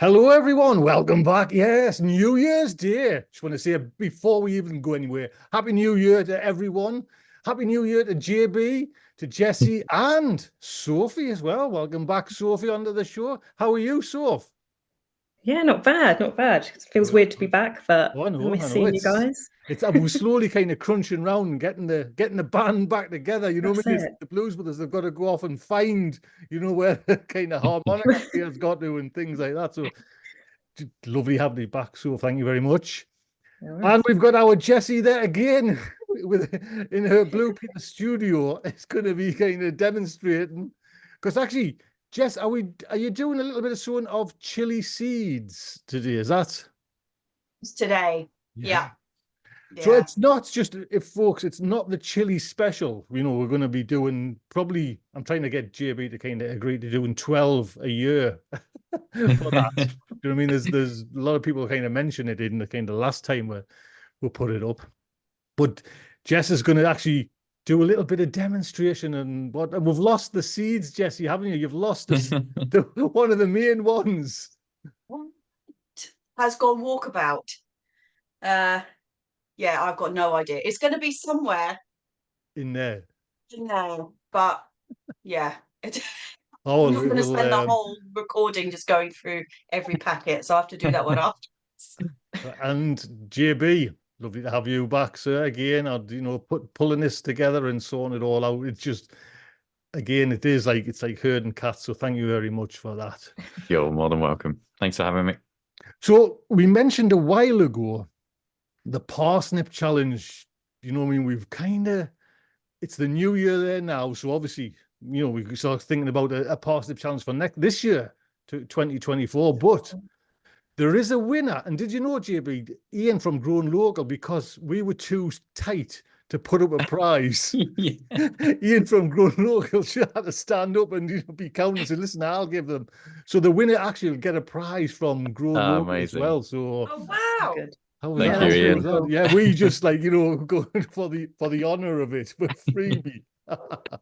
Hello, everyone. Welcome back. Yes, New Year's Day. Just want to say before we even go anywhere, Happy New Year to everyone. Happy New Year to JB, to Jesse, and Sophie as well. Welcome back, Sophie, onto the show. How are you, Soph? Yeah, not bad, not bad. It feels weird to be back, but Oh, I I know, I miss know. seeing you guys. It's we're slowly kind of crunching round and getting the band back together. You know what That's I mean? It's it. the Blues Brothers. They've got to go off and find, where the kind of harmonica player's got to and things like that. So lovely having you back. So thank you very much. No And worries. we've got our Jessie there again with in her Blue Peter studio. It's going to be kind of demonstrating because actually, Jess, are you doing a little bit of sowing of chili seeds today? Is that? Today. Yeah. Yeah, So yeah. it's not just if folks, it's not the chili special. We're going to be doing probably. I'm trying to get JB to kind of agree to doing 12 a year for that. Do you know what I mean? There's a lot of people kind of mention it in the kind of last time we put it up. But Jess is going to actually do a little bit of demonstration and we've lost the seeds, Jesse, haven't you? You've lost one of the main ones. What has gone walkabout? Uh, yeah, I've got no idea. It's going to be somewhere In there. in there, but yeah, Oh, I'm well, not it going to will. spend the whole recording just going through every packet, so I have to do that one after. And JB, lovely to have you back, sir. Again, I'd pulling this together and sorting it all out. It's just again, it's like herding cats. So thank you very much for that. You're more than welcome. Thanks for having me. So we mentioned a while ago the parsnip challenge. You know what I mean? We've kind of it's the new year there now, so obviously, we start thinking about a parsnip challenge for this year, to 2024. But there is a winner, and did you know, JB, Ian from Grown Local, because we were too tight to put up a prize. Yeah. Ian from Grown Local had to stand up and be counting and say, "Listen, I'll give them." So the winner actually will get a prize from Grown Local as Amazing. well. So Oh That's so wow! good. how Thank Yeah, you, that's Ian. really cool. Yeah, we just going for the honor of it, but freebie.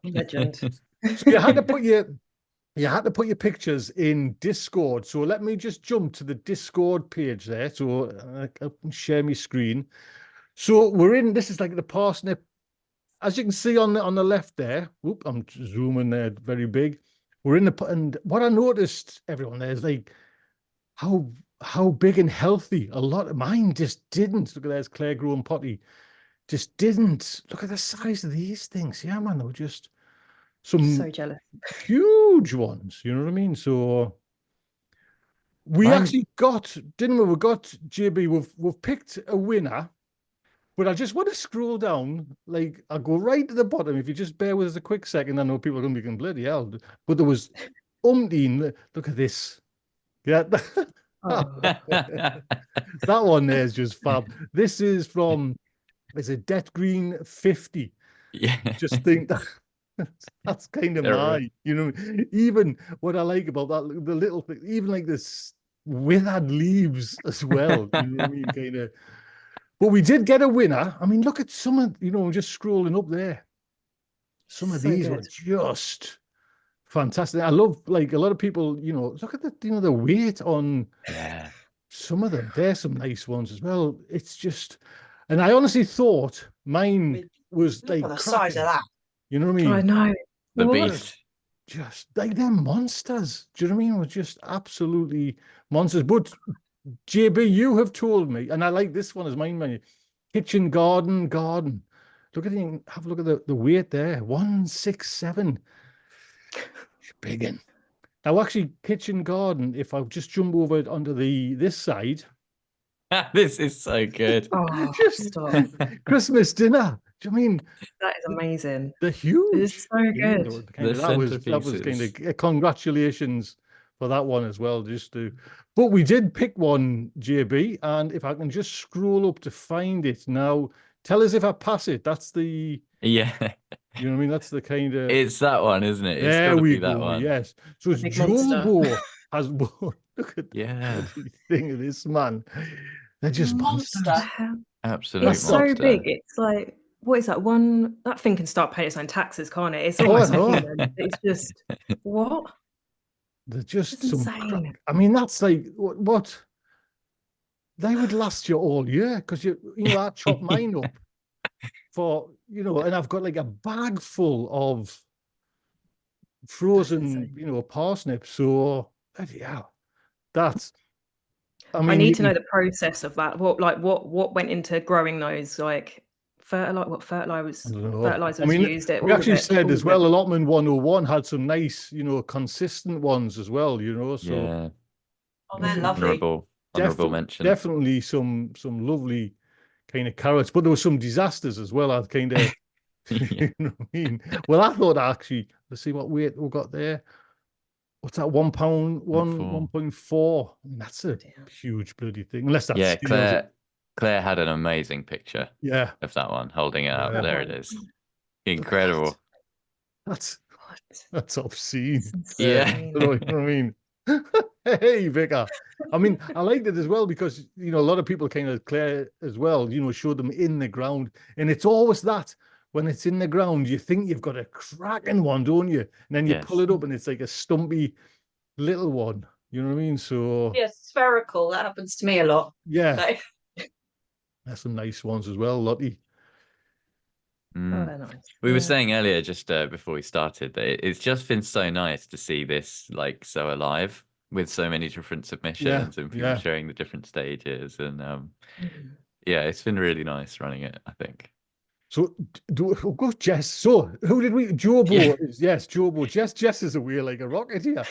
Legend. So you had to put your pictures in Discord. So let me just jump to the Discord page there. So I can share my screen. So this is like the parsnip, as you can see on the left there. Whoop, I'm zooming there very big. We're in and what I noticed, everyone, there is like how big and healthy a lot of mine just didn't. Look at there's Claire growing potty. Just didn't. Look at the size of these things. Yeah, man, they were just some So jealous. huge ones. You know what I mean? So we Mine, actually got, didn't we? We got JB. We've picked a winner, but I just want to scroll down. Like I'll go right to the bottom. If you just bear with us a quick second, I know people are going to be going bloody hell. But there was umpteen. Look at this. Yeah, Oh, that one there is just fab. This is from. It's a Debt Green 50. yeah. Just think that that's kind of my, even what I like about that, the little thing, even like this withered leaves as well. You know what I mean? Kind of. But we did get a winner. I mean, look at some of, just scrolling up there. Some of so these were good. just fantastic. I love like a lot of people, look at the weight on Yeah. some of them. There's some nice ones as well. It's just, and I honestly thought mine was Look at like the size of cracking. that. You know what I mean? I know. The What? beast. Just like they're monsters. Do you know what I mean? We're just absolutely monsters. But JB, you have told me, and I like this one as mine menu. Kitchen garden. Look at the have a look at the weight there. 167. Big in. Now actually, kitchen garden, if I just jump over it onto this side, This is so good. Oh, just stop. Christmas dinner. Do you mean That is amazing. they're It is huge? so good. The That was kind centerpieces. of congratulations for that one as well. But we did pick one, JB, and if I can just scroll up to find it now, tell us if I pass it. That's the, Yeah. you know what I mean? That's the kind of, It's that one, isn't it? It's there got to we be that go. one. Yes. So it's Big monster. Jumbo has won. Look at the Yeah. bloody thing of this man. They're just Monster. The monsters. hell? Absolute It's so monster. big. It's like, what is that? That thing can start paying its own taxes, can't it? It's Oh, I almost a know. human. It's just, what? They're just It's some insane. crack. I mean, that's like what they would last you all year because I chop mine up for and I've got like a bag full of frozen, insane. parsnips. So yeah, that's. I I mean, need to know the process of that. What went into growing those? Like what I don't know. fertilizer I was mean, used? we actually said all as of well, it. allotment 101 had some nice, consistent ones as well. So Yeah. Oh, Was they're it lovely. Honorable mention. definitely some lovely kind of carrots, but there were some disasters as well. I kind of, Yeah. you know what I mean? Well, I thought actually, let's see what weight we got there. What's that? 1 pound, 1.4. I mean, that's a Dear. huge bloody thing. Unless that's Yeah, scales. Claire had an amazing picture Yeah, of that one, holding it up. Yeah. There it is. Incredible. that's What? obscene. It's Yeah. insane. You know what I mean? Hey, Vicar. I mean, I liked it as well because, a lot of people kind of Claire as well, show them in the ground. And it's always that when it's in the ground, you think you've got a cracking one, don't you? And then you pull Yes. it up and it's like a stumpy little one. You know what I mean? So, Yeah, spherical. That happens to me a lot. yeah, Like, there's some nice ones as well, Lottie. Oh, Mm. they're nice. We were Yeah. saying earlier, just before we started, that it's just been so nice to see this like so alive with so many different submissions and people yeah. showing the different stages. And Mhm. yeah, it's been really nice running it, I think. So, we'll go Jess. So, who did we? Jobo. Yeah. Yes, Jobo. Jess is away like a rocket here.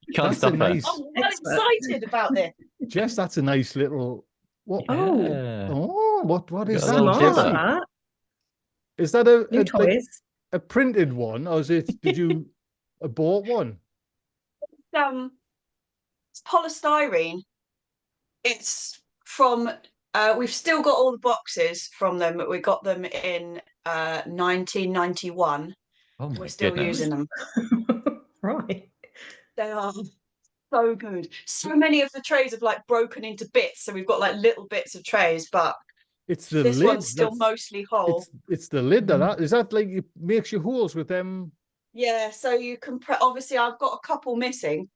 You can't That's a stop her. nice. I'm well Expert. excited about this. Jess, that's a nice little. What? Yeah. Oh, what You is got a that, little Smart. Jessie? dibber. That. Is that New like toys. a printed one, or did you bought one? It's polystyrene. It's from we've still got all the boxes from them. We got them in 1991. Oh my We're still goodness. using them. Right. They are so good. So many of the trays have like broken into bits, so we've got like little bits of trays, but It's the this lid. one's still That's- mostly whole. It's the lid that is that like it makes you holes with them. Yeah, so you can obviously I've got a couple missing,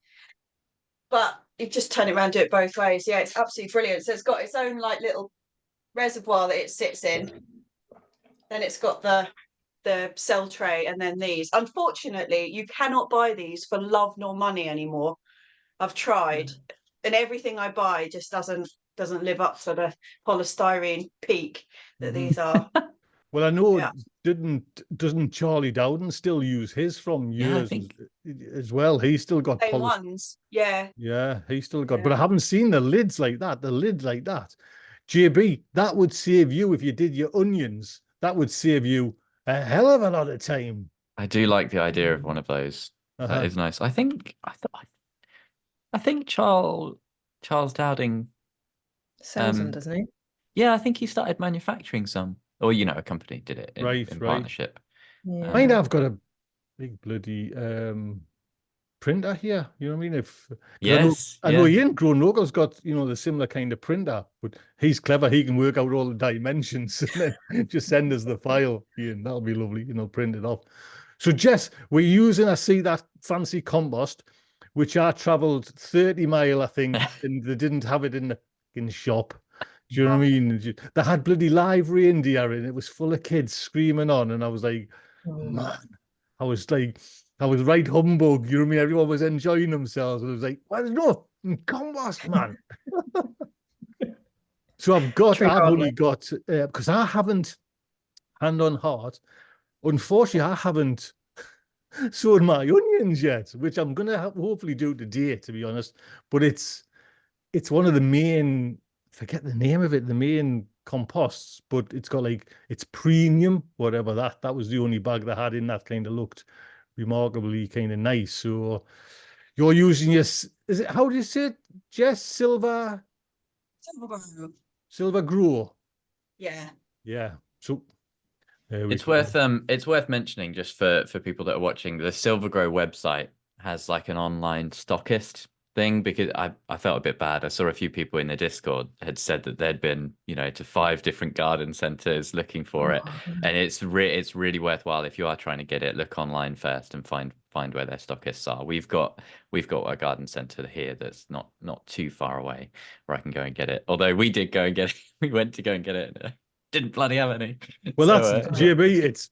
but you just turn it around, do it both ways. Yeah, it's absolutely brilliant. So it's got its own like little reservoir that it sits in. Then it's got the cell tray, and then these. Unfortunately, you cannot buy these for love nor money anymore. I've tried, and everything I buy just doesn't live up to the polystyrene peak that these are. Well, I know Yeah. doesn't Charlie Dowden still use his from Yeah, I years think- as well? He's still got Same ones. Yeah. Yeah, he's still got, but Yeah. I haven't seen the lids like that. The lids like that. JB, that would save you if you did your onions. That would save you a hell of a lot of time. I do like the idea of one of those. Uh-huh. That is nice. I think Charles Dowding. Sells them, doesn't he? Yeah, I think he started manufacturing some, or a company did it in Right. partnership. Yeah. I mean, I've got a big bloody printer here. You know what I mean? Yes, I know Ian Gronogel's got the similar kind of printer, but he's clever. He can work out all the dimensions and then just send us the file. Ian, that'll be lovely. Print it off. So Jess, we're using. I see that fancy compost, which I travelled 30 mile, I think, and they didn't have it in the shop. Do you know what I mean? They had bloody live reindeer in it. It was full of kids screaming on, and I was like, man, I was right humbug. You know what I mean? Everyone was enjoying themselves. I was like, well, there's no compost, man. So I've only got, because I haven't, hand on heart, unfortunately, I haven't sown my onions yet, which I'm going to hopefully do today, to be honest. But it's one of the main, forget the name of it, the main composts, but it's got it's premium, whatever that was the only bag they had in that kind of looked remarkably kind of nice. So you're using how do you say it, Jess? Silver Grow. Yeah. So it's worth mentioning, just for people that are watching, the Silver Grow website has like an online stockist thing, because I felt a bit bad. I saw a few people in the Discord had said that they'd been, to 5 different garden centers looking for it, and it's really worthwhile if you are trying to get it. Look online first and find where their stockists are. We've got a garden center here that's not too far away where I can go and get it. Although we did go and get it, we went to go and get it, and didn't bloody have any. Well, So, that's JB. It's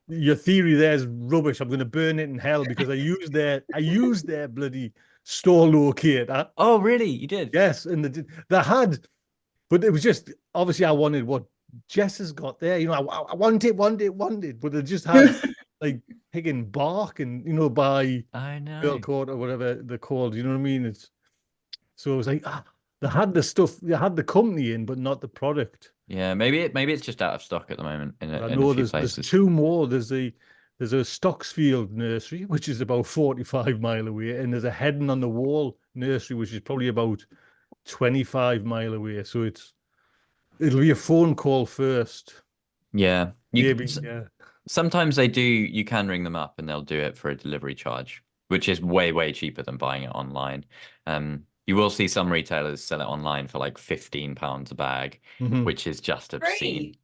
your theory there is rubbish. I'm going to burn it in hell because I used their bloody store locator. Oh, really? You did? Yes, and they had, but it was just obviously I wanted what Jess has got there. I wanted, but they just had like picking bark and by I know. Girl Court or whatever they're called. You know what I mean? So it was like they had the stuff, they had the company in, but not the product. Yeah, maybe it's just out of stock at the moment in I a know few there's places. 2 more. There's a Stocksfield nursery, which is about 45 mile away, and there's a Heading on the Wall nursery, which is probably about 25 mile away. So it'll be a phone call first. Yeah, Maybe. Yeah. Sometimes you can ring them up and they'll do it for a delivery charge, which is way cheaper than buying it online. You will see some retailers sell it online for like £15 a bag, which is just obscene.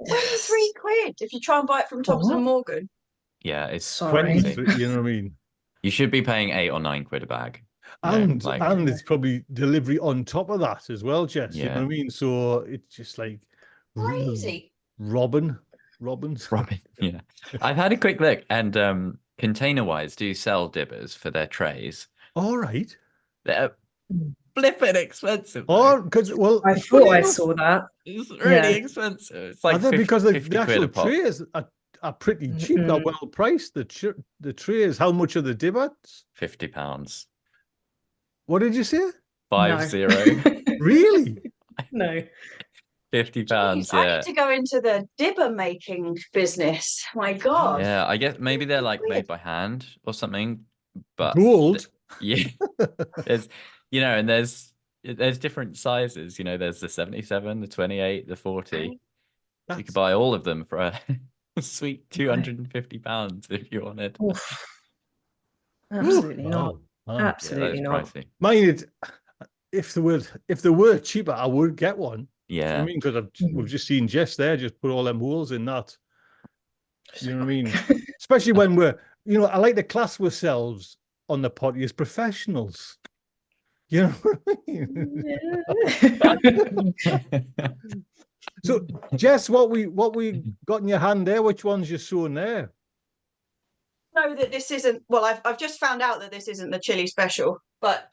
£23 if you try and buy it from Thompson and Morgan. Yeah, it's Sorry. crazy. You know what I mean? You should be paying £8 or £9 a bag. And it's probably delivery on top of that as well, Jess. You know Yeah. what I mean? So it's just like Crazy. Robbins. Yeah. I've had a quick look, and container-wise do sell dibbers for their trays. All right. They're flipping expensive. Or because I thought I saw that. It's really expensive. It's like 50, because 50 the actual quid a pop. trays are pretty cheap. They're well priced. The trays. How much are the dibbers? £50. What did you say? 50. Really? No. £50. Jeez, I need to go into the dibber making business. My God. Yeah, I guess maybe they're like made by hand or something. But Gold. Yeah, there's and there's different sizes. There's the 77, the 28, the 40. So you could buy all of them for a sweet £250 if you wanted. Oof. Absolutely not. Wow. Absolutely not. Pricey. Mind, if they were cheaper, I would get one. Yeah, I mean, because we've just seen Jess there just put all them holes in that. You know what I mean? Especially when I like to class ourselves on the potty as professionals. You know what I mean? So, Jess, what we got in your hand there? Which one's you sewing there? Know that this isn't. Well, I've just found out that this isn't the chili special, but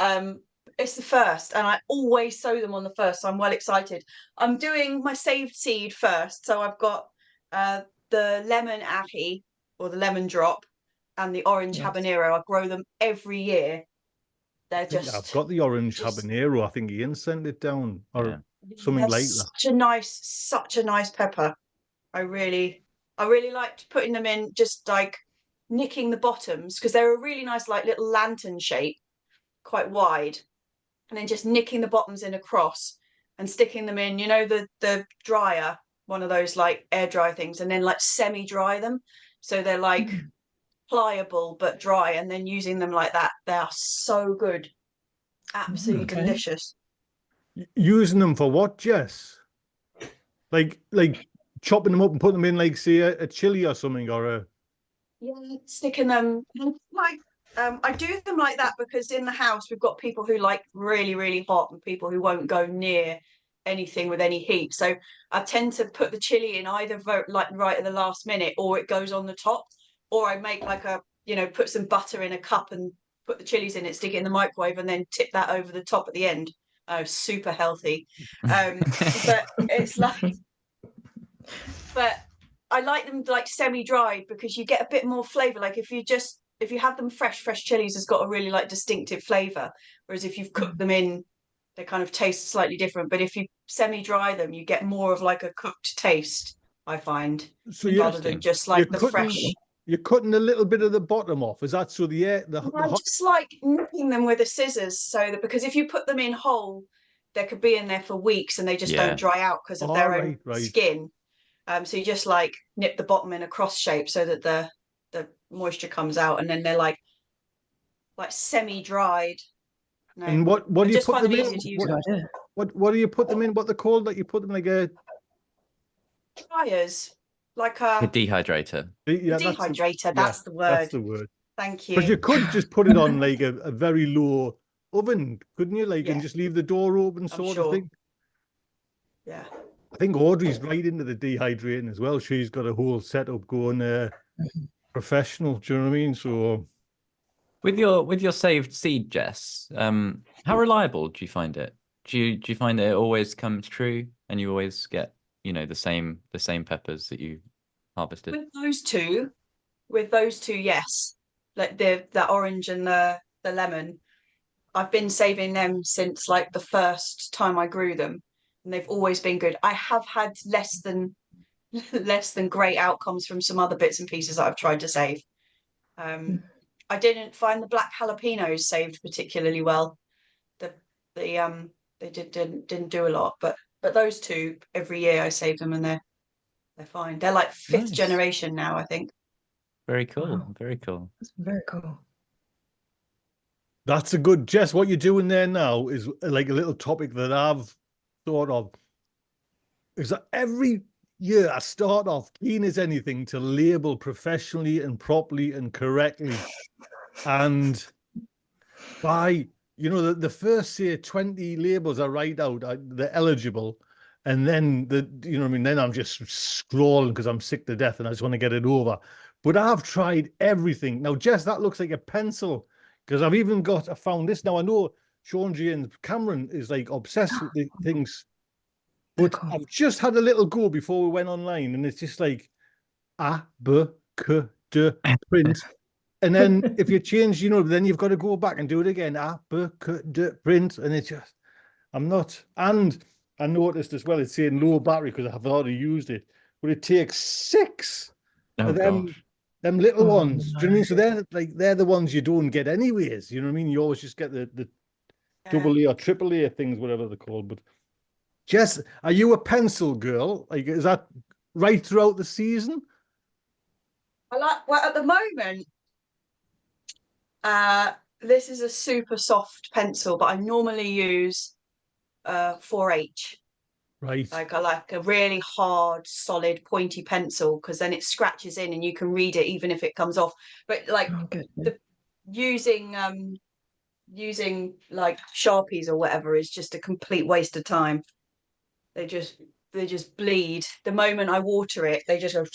it's the first, and I always sew them on the first, so I'm well excited. I'm doing my saved seed first, so I've got the lemon ahi or the lemon drop and the orange habanero. I grow them every year. They're just. I've got the orange habanero. I think Ian sent it down or something like that. Such a nice pepper. I really liked putting them in, just like nicking the bottoms, because they're a really nice like little lantern shape, quite wide, and then just nicking the bottoms in across and sticking them in, the dryer, one of those like air dry things, and then like semi dry them so they're like pliable but dry, and then using them like that. They are so good, absolutely delicious. Using them for what, Jess? Like chopping them up and putting them in, like, say, a chili or something, or a. Yeah, sticking them like I do them like that because in the house we've got people who like really, really hot and people who won't go near anything with any heat. So I tend to put the chili in either like right at the last minute, or it goes on the top, or I make like put some butter in a cup and put the chilies in it, stick it in the microwave, and then tip that over the top at the end. Oh, super healthy. But it's like, but I like them like semi-dried because you get a bit more flavor. Like if you have them fresh chilies has got a really like distinctive flavor. Whereas if you've cooked them in, they kind of taste slightly different. But if you semi-dry them, you get more of like a cooked taste, I find, rather than just like the fresh. You're cutting a little bit of the bottom off. Is that so I'm just like nipping them with the scissors, so that because if you put them in whole, they could be in there for weeks and they just don't dry out because of their own skin. So you just like nip the bottom in a cross shape so that the moisture comes out, and then they're like semi-dried. No. And what do I you just put find them them in? easier to use. Good idea. What do you put them in? What they're called? That you put them like a Dryers, like A a dehydrator. yeah, dehydrator. yeah, That's the word. that's the word. Thank Because you you. could just put it on like a very low oven, couldn't you? Like, and Yeah. just leave the door open, sort of sure. thing. Yeah. I think Audrey's right into the dehydrating as well. She's got a whole setup going professional. Do you know what I mean? So With your saved seed, Jess, how reliable do you find it? Do you find that it always comes true and you always get, the same peppers that you harvested? With those two, yes. Like the orange and the lemon. I've been saving them since like the first time I grew them, and they've always been good. I have had less than great outcomes from some other bits and pieces that I've tried to save. I didn't find the black jalapenos saved particularly well. They didn't do a lot, but those two every year I save them and they're fine. They're like fifth Nice. generation now, I think. Very cool. Wow. Very cool. That's very cool. that's a good, Jess. What you're doing there now is like a little topic that I've thought of. Is that every year I start off keen as anything to label professionally and properly and correctly. And by, the first, say, 20 labels I write out, they're eligible. And then, then I'm just scrolling because I'm sick to death and I just want to get it over. But I've tried everything. Now, Jess, that looks like a pencil because I found this. Now, I know Sean G and Cameron is like obsessed with the things. But Cool. I've just had a little go before we went online, and it's just like A, B, K, D, print. And then if you change, then you've got to go back and do it again. A, B, K, D, print. And it's just, I'm not. And I noticed as well, it's saying low battery because I've already used it. But it takes 6 Oh, of them gosh. little Oh, ones. Do you know what I mean? So they're the ones you don't get anyways. You know what I mean? You always just get the double A or triple A things, whatever they're called. But Jess, are you a pencil girl? Like, is that right throughout the season? Well, at the moment, this is a super soft pencil, but I normally use 4H. Right. Like I like a really hard, solid, pointy pencil because then it scratches in and you can read it even if it comes off. But like Oh, good. using like Sharpies or whatever is just a complete waste of time. They just bleed. The moment I water it, they just go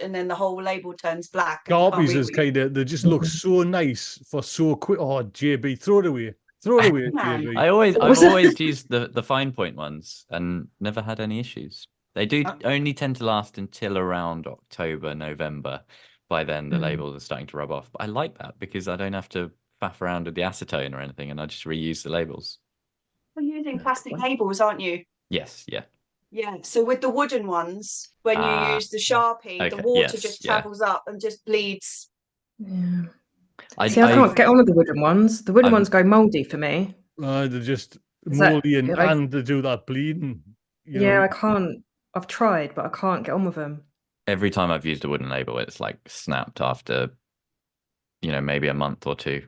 and then the whole label turns black. And you can't Sharpies read is what you- kind of, they just look so nice for so quick. Oh, JB, throw it away. Throw it away, Man. JB. I've always used the fine point ones and never had any issues. They do only tend to last until around October, November. By then, the labels are starting to rub off. But I like that because I don't have to faff around with the acetone or anything, and I just reuse the labels. You're using plastic labels, aren't you? Yes, yeah. Yeah. So with the wooden ones, when you use the Sharpie, the okay, water yes, just yeah. travels up and just bleeds. Yeah. I can't get on with the wooden ones. The wooden ones go mouldy for me. They're just Is that- moldy and yeah, they do that bleeding. I can't. I've tried, but I can't get on with them. Every time I've used a wooden label, it's like snapped after, maybe a month or two.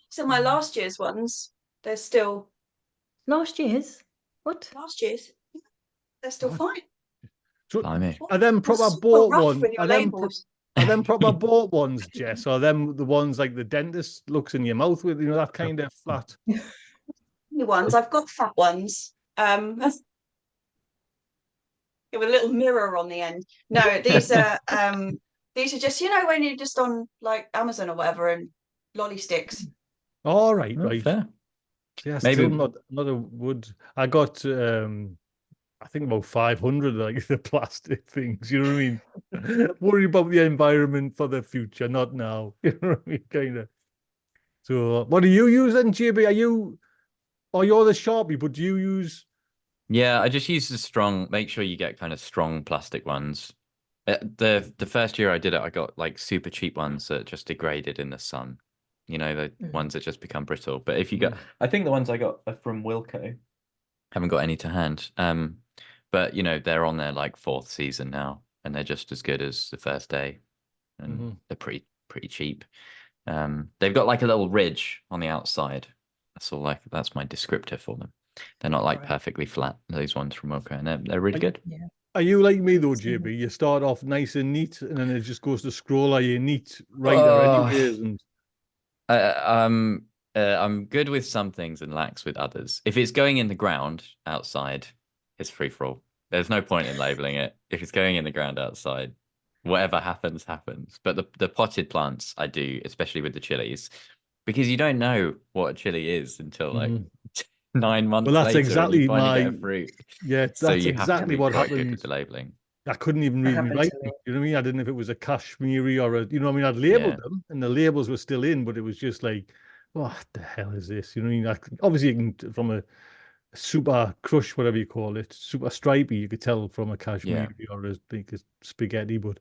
So my last year's ones, they're still Last year's? What? last year's. They're still fine. So Blimey. are them proper You're super bought rough one? with your Are them labels. are them proper bought ones, Jess? Or are them the ones like the dentist looks in your mouth with, that kind of flat? New ones. I've got fat ones. With a little mirror on the end. No, these are just when you're just on like Amazon or whatever and lolly sticks. All right, Oh, right. fair. Yeah, Maybe- still not a wood. I got I think about 500 like the plastic things. You know what I mean? Worry about the environment for the future, not now. You know what I mean? Kind of. So, what do you use then, JB? You're the Sharpie, but do you use? Yeah, I just use the strong. Make sure you get kind of strong plastic ones. The first year I did it, I got like super cheap ones that just degraded in the sun. The ones that just become brittle. But if you got, I think the ones I got are from Wilco. Haven't got any to hand. But they're on their like 4th season now, and they're just as good as the first day, and they're pretty cheap. They've got like a little ridge on the outside. That's my descriptor for them. They're not like Right. perfectly flat, those ones from Wilco, and they're really good. Yeah. Are you like me though, I've seen JB? You start off nice and neat, and then it just goes to scroll. Are you neat writer Oh. anyways? And I'm good with some things and lax with others. If it's going in the ground outside, it's free for all. There's no point in labeling it. If it's going in the ground outside, whatever happens, happens. But the potted plants I do, especially with the chilies, because you don't know what a chili is until like 9 months well, that's later, and you exactly finally get my a fruit. yeah. So That's you have to exactly be what quite good happened. with the labeling. I couldn't even That read me happened writing. to me. You know what I mean? I didn't know if it was a Kashmiri or a, you know what I mean? I'd labeled Yeah. them and the labels were still in, but it was just like, what the hell is this? You know what I mean? Like, obviously, you can, from a super crush, whatever you call it, super stripy, you could tell from a Kashmiri or a, like a spaghetti, but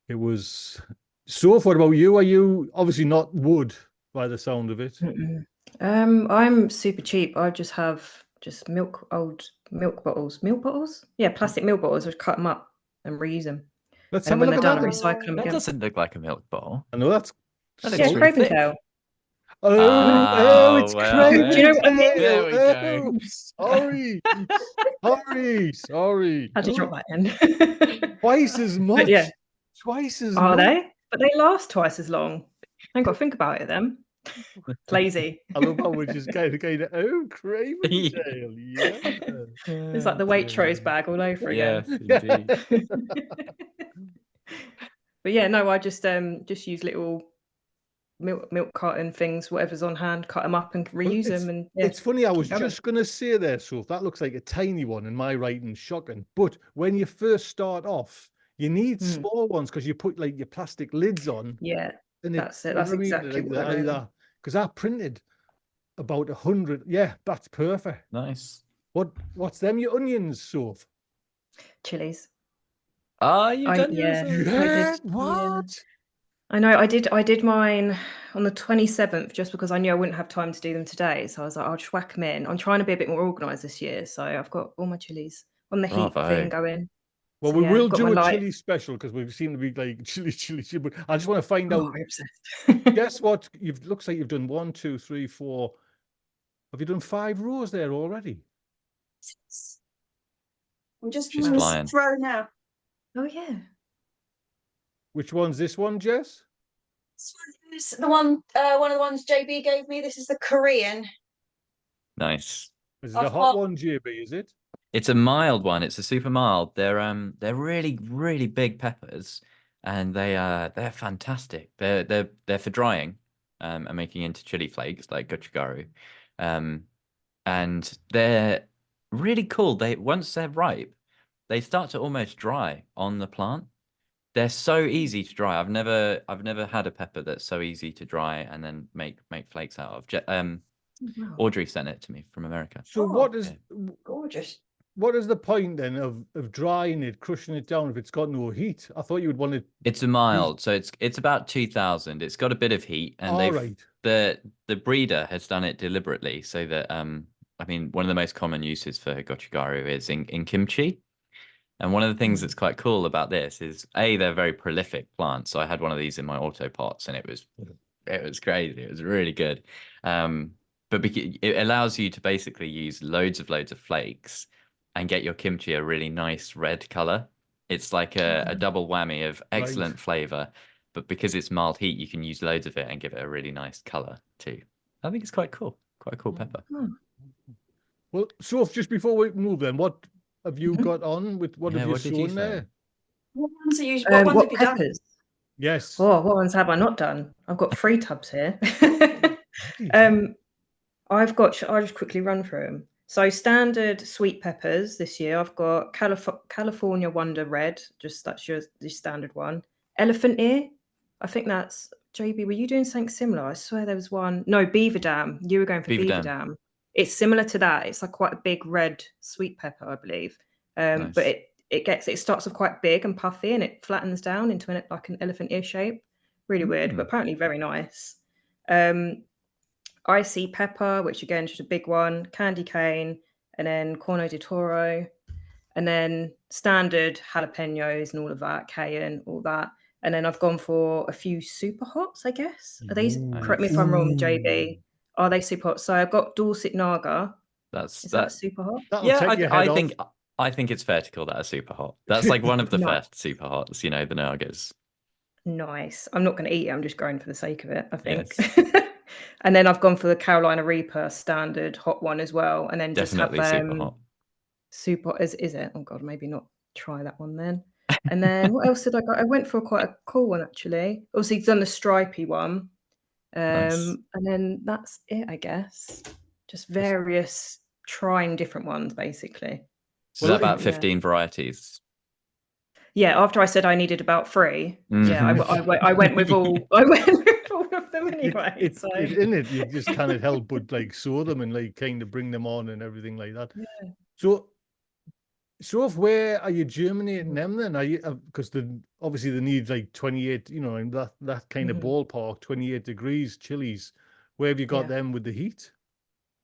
it was. So, what about you? Are you obviously not wood by the sound of it? I'm super cheap. I just have old milk bottles. Milk bottles? Yeah, plastic milk bottles. I just cut them up and reuse them. Let's And have then a when look they're at done, I that. recycle them That again. doesn't look like a milk bottle. I know that's. That looks Yeah, really Craven thick. tail. Oh, it's well, Do you know what I mean? there we go. Sorry. Sorry. How'd you drop that in? Twice as much. But yeah, Twice as are much. they? But they last twice as long. I ain't got to think about it then. It's lazy. I love how we're just kind of oh, Craven tail, yeah. It's like the Waitrose bag all over again. Yes, indeed. But yeah, no, I just use little milk carton things, whatever's on hand, cut them up and Well, reuse them. And yeah, it's funny, I was keep going. just going to say there, so that looks like a tiny one and my writing's shocking. But when you first start off, you need small ones because you put like your plastic lids on. Yeah, And that's it. you know That's what I mean? exactly Like what they're doing. that. Because I printed about 100. Yeah, that's perfect. Nice. What's them? Your onions, Soph? Chilies. Ah, you've done yeah. yours. I did, What? I know. I did mine on the 27th just because I knew I wouldn't have time to do them today. So I was like, I'll just whack them in. I'm trying to be a bit more organised this year, so I've got all my chilies on the heat Bravo. thing going. Well, So, we yeah, will got do my a light. chili special because we seem to be like chili. But I just want to find Oh, out. I'm obsessed. Guess what? Looks like you've done 1, 2, 3, 4. Have you done 5 rows there already? I'm just She's on this flying. row now. Oh yeah. Which one's this one, Jess? This is the one of the ones JB gave me. This is the Korean. Nice. Is it a I've hot got- one, JB? Is it? It's a mild one. It's a super mild. They're really, really big peppers, and they're fantastic. They're for drying, and making into chili flakes like gochugaru, and they're really cool. Once they're ripe, they start to almost dry on the plant. They're so easy to dry. I've never had a pepper that's so easy to dry and then make flakes out of. Wow. Audrey sent it to me from America. So Oh, gorgeous. what is the point then of drying it, crushing it down if it's got no heat? I thought you would want it. It's a mild, so it's about 2000. It's got a bit of heat, and the breeder has done it deliberately so that I mean, one of the most common uses for gochugaru is in kimchi. And one of the things that's quite cool about this is they're very prolific plants. So I had one of these in my auto pots, and it was crazy. It was really good. But it allows you to basically use loads of flakes and get your kimchi a really nice red color. It's like a double whammy of excellent flavor, but because it's mild heat, you can use loads of it and give it a really nice color too. I think it's quite cool. Quite a cool pepper. Well, Soph, just before we move then, what have you got on with what have you sown there? What ones are you? What ones What have you done? peppers? Yes. Oh, what ones have I not done? I've got 3 tubs here. I'll just quickly run through them. So standard sweet peppers this year, I've got California Wonder Red, that's your standard one. Elephant ear, I think that's, JB, were you doing something similar? I swear there was one. No, Beaver Dam. You were going for Beaver Dam. It's similar to that. It's like quite a big red sweet pepper, I believe. Nice. But it starts off quite big and puffy, and it flattens down into like an elephant ear shape. Really weird, but apparently very nice. Icy pepper, which again is just a big one, candy cane, and then corno di toro, and then standard jalapenos and all of that, cayenne, all that. And then I've gone for a few super hots, I guess. Are these, Ooh. correct me if I'm wrong, JB, are they super hot? So I've got Dorset Naga. That's Is that super hot? That'll Yeah, take your head off. I think it's fair to call that a super hot. That's like one of the No. first super hots, you know, the Nagas. Nice. I'm not going to eat it. I'm just going for the sake of it, I think. Yes. And then I've gone for the Carolina Reaper standard hot one as well. And then Definitely just have super hot. super. Is it? Oh God, maybe not try that one then. And then what else did I go? I went for quite a cool one actually. Obviously, done the stripy one. Nice. And then that's it, I guess. Just various trying different ones, basically. So is that about yeah. 15 varieties? Yeah, after I said I needed about 3, yeah, Mhm. I went with all. I went with all of them anyway. So In it, you just can't help but like sow them and like kind of bring them on and everything like that. yeah. So where are you germinating them then? Are you because obviously they need like 28, you know, in that kind of ballpark, 28 degrees Chillies. Where have you got them with the heat?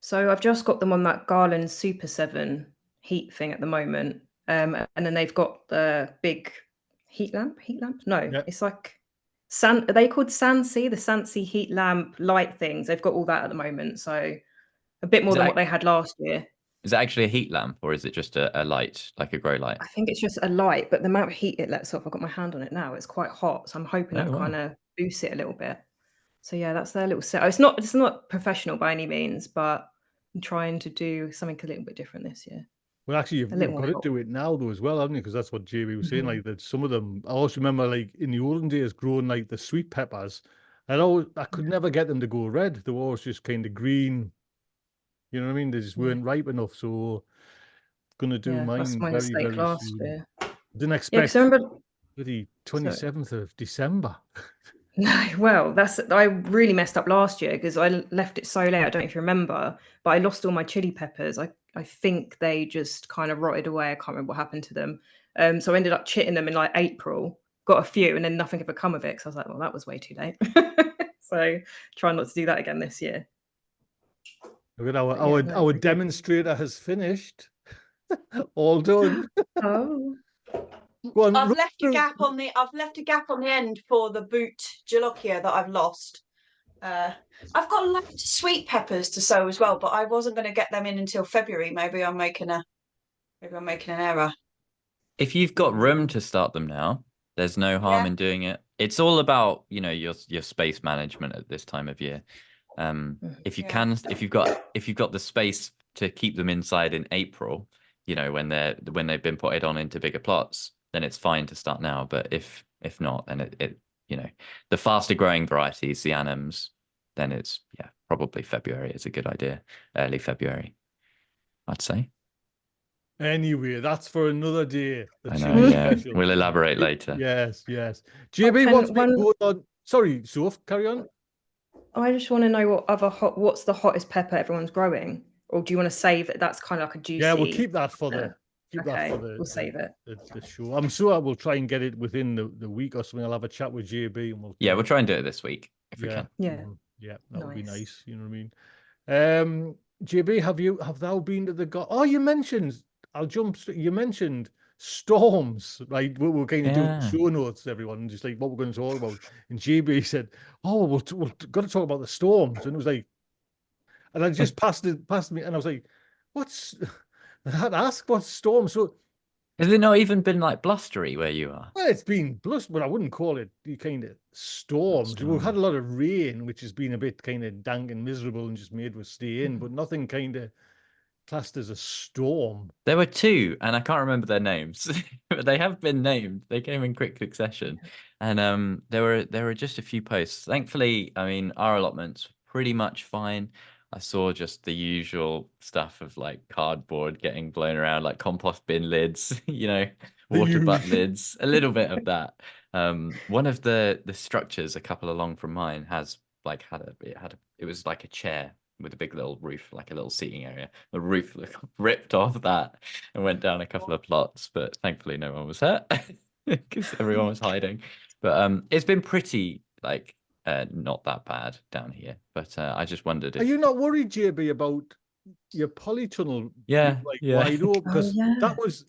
So I've just got them on that Garland Super 7 heat thing at the moment. And then they've got the big heat lamp. No, Yeah. it's like are they called Sansi? The Sansi heat lamp light things. They've got all that at the moment. So a bit more than what they had last year. Is it actually a heat lamp or is it just a light, like a grow light? I think it's just a light, but the amount of heat it lets off, I've got my hand on it now, it's quite hot. So I'm hoping that kind of boosts it a little bit. So yeah, that's their little set. It's not professional by any means, but I'm trying to do something a little bit different this year. Well, actually, you've got to do it now though as well, haven't you? Because that's what JB was saying. Like that, some of them. I also remember, like in the olden days, growing like the sweet peppers. I could never get them to go red. They were always just kind of green. You know what I mean? They just weren't ripe enough. So, gonna do that's mine my very, mistake very last soon. year. Didn't Yeah, expect because I remember the 27th of December. No, well, I really messed up last year because I left it so late. I don't know if you remember, but I lost all my chili peppers. I think they just kind of rotted away. I can't remember what happened to them. So I ended up chitting them in like April. Got a few, and then nothing ever come of it. So I was like, well, that was way too late. So try not to do that again this year. Look at our demonstrator has finished. All done. Oh. Go on, I've left a gap on the end for the boot Jolokia that I've lost. I've got loads of sweet peppers to sow as well, but I wasn't going to get them in until February. Maybe I'm making an error. If you've got room to start them now, there's no harm in doing it. It's all about, you know, your space management at this time of year. If you've got the space to keep them inside in April, you know, when they've been potted on into bigger plots, then it's fine to start now. But if not, then it you know, the faster growing varieties, the Annams, then it's probably February is a good idea. Early February, I'd say. Anyway, that's for another day. I know, yeah. We'll elaborate later. Yes. JB, what's been going on? Sorry, Soph, carry on. I just want to know what's the hottest pepper everyone's growing, or do you want to save it? That's kind of like a juicy. Yeah, we'll keep that for the. We'll save it. The show. I'm sure I will try and get it within the week or something. I'll have a chat with JB and we'll try and do it this week if we can. Yeah. That would be nice. You know what I mean? JB, have thou been to the Oh, you mentioned. You mentioned storms, right? We're kind of doing show notes, everyone, just like what we're going to talk about. And JB said, "Oh, we're going to talk about the storms," and it was like, and I just passed me, and I was like, "What's?" I had to ask what's storm. So has it not even been like blustery where you are? Well, it's been blustery, but I wouldn't call it kind of storms. We've had a lot of rain, which has been a bit kind of dank and miserable and just made us stay in, but nothing kind of classed as a storm. There were 2, and I can't remember their names, but they have been named. They came in quick succession, and there were just a few posts. Thankfully, I mean, our allotment's pretty much fine. I saw just the usual stuff of like cardboard getting blown around, like compost bin lids, you know, water butt lids, a little bit of that. One of the structures a couple along from mine has like it was like a chair with a big little roof, like a little seating area. The roof ripped off that and went down a couple of plots, but thankfully no one was hurt because everyone was hiding. But it's been pretty like not that bad down here. But I just wondered if... Are you not worried, JB, about your polytunnel wide open? Because that was...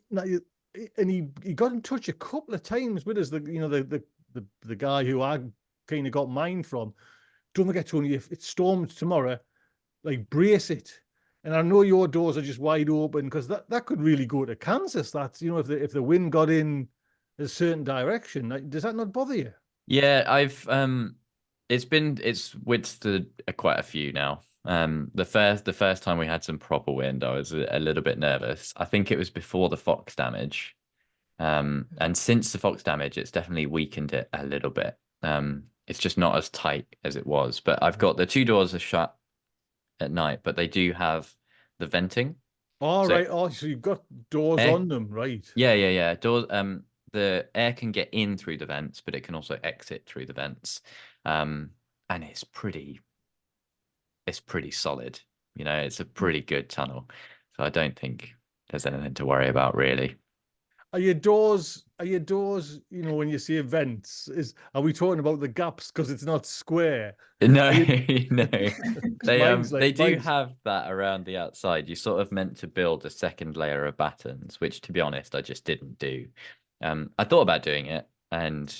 And he got in touch a couple of times with us, the the guy who I kind of got mine from. Don't forget, Tony, if it storms tomorrow, like brace it. And I know your doors are just wide open because that could really go to Kansas. That's, if the wind got in a certain direction, does that not bother you? Yeah, I've it's withstood quite a few now. The first time we had some proper wind, I was a little bit nervous. I think it was before the fox damage. And since the fox damage, it's definitely weakened it a little bit. It's just not as tight as it was. But I've got the two doors are shut at night, but they do have the venting. All So right. Oh, so you've got doors air, on them, right? yeah. Doors. The air can get in through the vents, but it can also exit through the vents. And it's pretty solid. It's a pretty good tunnel. So I don't think there's anything to worry about really. Are your doors, when you see vents, are we talking about the gaps because it's not square? No, You... no. They do mine's... have that around the outside. You sort of meant to build a second layer of battens, which to be honest, I just didn't do. I thought about doing it and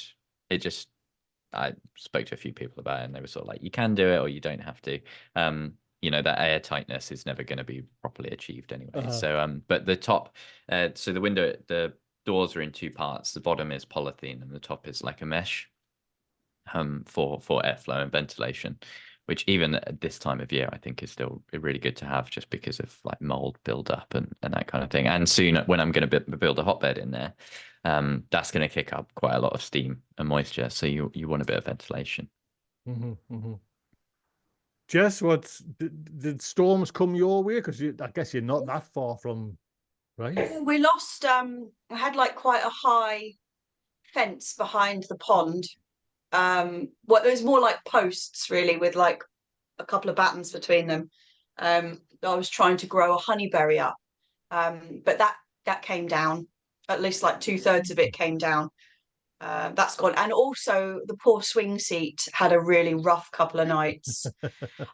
I spoke to a few people about it and they were sort of like, you can do it or you don't have to. That air tightness is never going to be properly achieved anyway. So, but the top, so the doors are in two parts. The bottom is polythene and the top is like a mesh for airflow and ventilation, which even at this time of year I think is still really good to have just because of like mold buildup and that kind of thing. And soon when I'm going to build a hotbed in there, that's going to kick up quite a lot of steam and moisture. So you want a bit of ventilation. Jess, did storms come your way? Because I guess you're not that far from... Right. We lost, I had like quite a high fence behind the pond. It was more like posts really with like a couple of battens between them. I was trying to grow a honeyberry up. But that came down. At least like 2/3 of it came down. That's gone. And also the poor swing seat had a really rough couple of nights.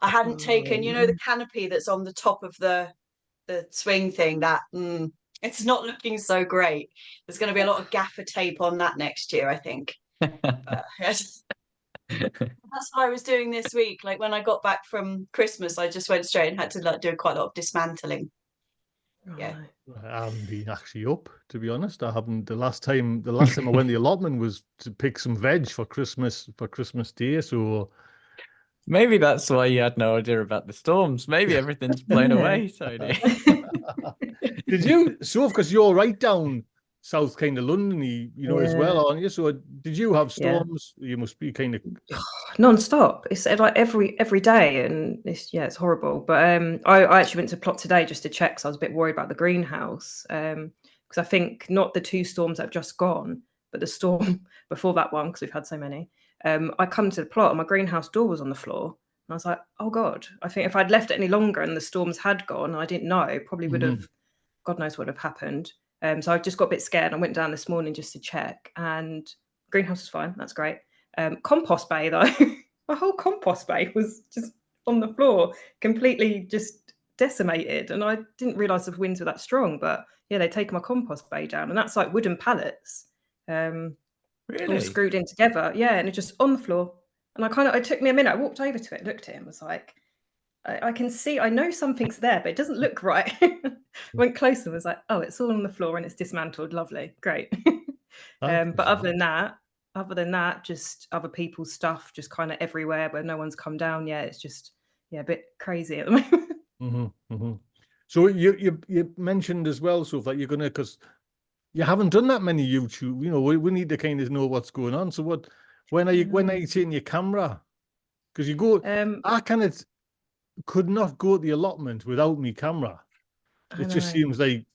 I hadn't taken, the canopy that's on the top of the swing thing, it's not looking so great. There's going to be a lot of gaffer tape on that next year, I think. Yes. That's what I was doing this week. Like when I got back from Christmas, I just went straight and had to do quite a lot of dismantling. Yeah. I haven't been actually up, to be honest. I haven't. The last time I went to the allotment was to pick some veg for Christmas Day. So maybe that's why you had no idea about the storms. Maybe everything's blown away, Tony. Did you? So, because you're right down south kind of London, as well, aren't you? So, did you have storms? You must be kind of non-stop. It's like every day, and it's horrible. But I actually went to plot today just to check, so I was a bit worried about the greenhouse. Because I think not the two storms that have just gone, but the storm before that one, because we've had so many. I come to the plot and my greenhouse door was on the floor. And I was like, oh God, I think if I'd left it any longer and the storms had gone, I didn't know, probably would have, God knows what would have happened. So I just got a bit scared. I went down this morning just to check and greenhouse was fine. That's great. Compost bay though, my whole compost bay was just on the floor, completely just decimated. And I didn't realise the winds were that strong, but yeah, they take my compost bay down and that's like wooden pallets. Really? All screwed in together. Yeah, and it's just on the floor. And it took me a minute. I walked over to it, looked at it, and was like, I can see, I know something's there, but it doesn't look right. Went closer and was like, oh, it's all on the floor and it's dismantled. Lovely. Great. But other than that, just other people's stuff just kind of everywhere where no one's come down yet. It's just, a bit crazy at the moment. So you mentioned as well, so that you're going to, because you haven't done that many YouTube, we need to kind of know what's going on. So when are you taking your camera? Because you go, I could not go to the allotment without my camera. It just seems like,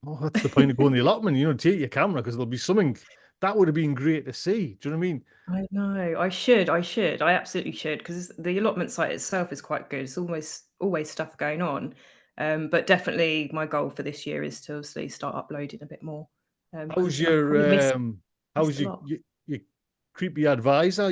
what's the point of going to the allotment? Take your camera because there'll be something that would have been great to see. Do you know what I mean? I know. I should. I absolutely should, because the allotment site itself is quite good. It's always stuff going on. But definitely my goal for this year is to obviously start uploading a bit more. How's your creepy advisor?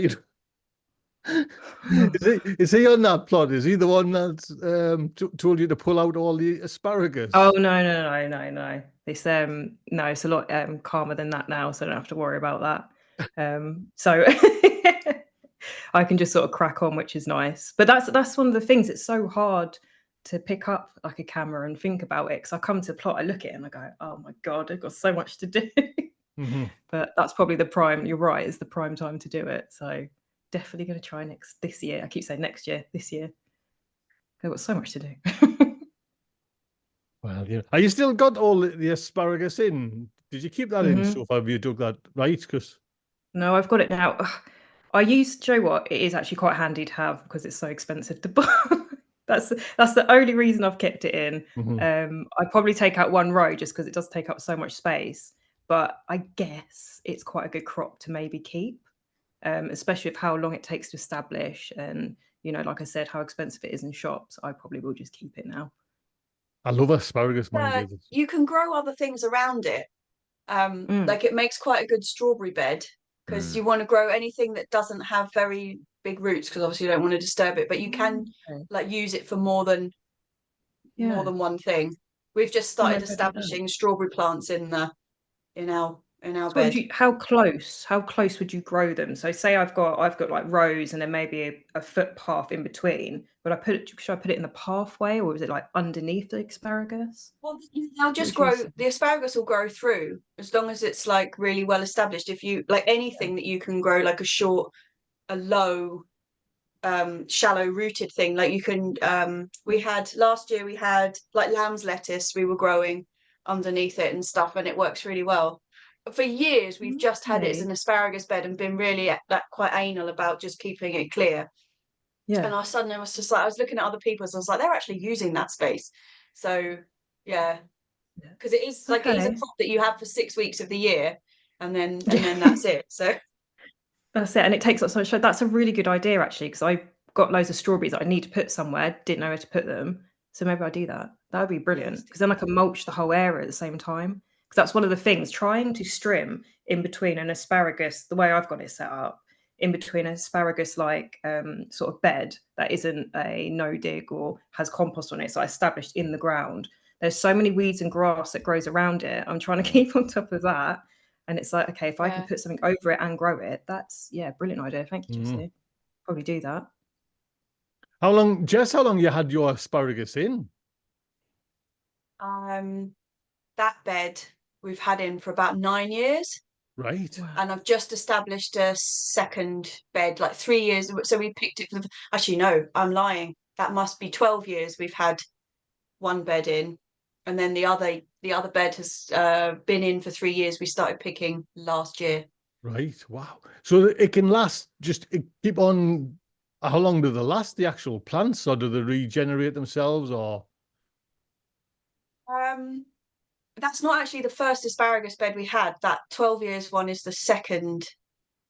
Is he on that plot? Is he the one that told you to pull out all the asparagus? Oh no. It's it's a lot calmer than that now, so I don't have to worry about that. So I can just sort of crack on, which is nice. But that's one of the things. It's so hard to pick up like a camera and think about it, because I come to plot, I look at it and I go, oh my god, I've got so much to do. But that's probably the prime. You're right, it's the prime time to do it. So definitely going to try this year. I keep saying next year, this year. I've got so much to do. Well, yeah. Are you still got all the asparagus in? Did you keep that in so far? Have you dug that right? Because No, I've got it now. I use, do you know what? It is actually quite handy to have because it's so expensive to buy. That's the only reason I've kept it in. I probably take out one row just because it does take up so much space. But I guess it's quite a good crop to maybe keep, especially with how long it takes to establish. And, you know, like I said, how expensive it is in shops. I probably will just keep it now. I love asparagus, mind you. You can grow other things around it. Like it makes quite a good strawberry bed, because you want to grow anything that doesn't have very big roots, because obviously you don't want to disturb it, but you can like use it for more than one thing. We've just started establishing strawberry plants in our So bed. how close would you grow them? So say I've got like rows and then maybe a footpath in between. Should I put it in the pathway, or is it like underneath the asparagus? Well, they'll just grow. The asparagus will grow through, as long as it's like really well established. If you like anything that you can grow, like a low, shallow rooted thing, like you can. Last year we had like lamb's lettuce. We were growing underneath it and stuff, and it works really well. For years we've just had it as an asparagus bed and been really quite anal about just keeping it clear. And I suddenly was just like, I was looking at other people's, I was like, they're actually using that space. So yeah, because it is like it is a crop that you have for 6 weeks of the year, and then that's it. So that's it, and it takes up so much. That's a really good idea actually, because I've got loads of strawberries that I need to put somewhere, didn't know where to put them. So maybe I'll do that. That would be brilliant, because then I can mulch the whole area at the same time. Because that's one of the things, trying to strim in between an asparagus, the way I've got it set up, in between an asparagus like sort of bed that isn't a no dig or has compost on it, so established in the ground. There's so many weeds and grass that grows around it. I'm trying to keep on top of that. And it's like, okay, if I can put something over it and grow it, that's brilliant idea. Thank you, Jessie. Probably do that. How long, Jess, how long you had your asparagus in? That bed we've had in for about 9 years. Right. Wow. And I've just established a second bed, like 3 years. So we picked it for actually, no, I'm lying. That must be 12 years we've had one bed in. And then the other bed has been in for 3 years. We started picking last year. Right. Wow. So it can last, keep on. How long do they last, the actual plants, or do they regenerate themselves, or? That's not actually the first asparagus bed we had. That 12 years one is the second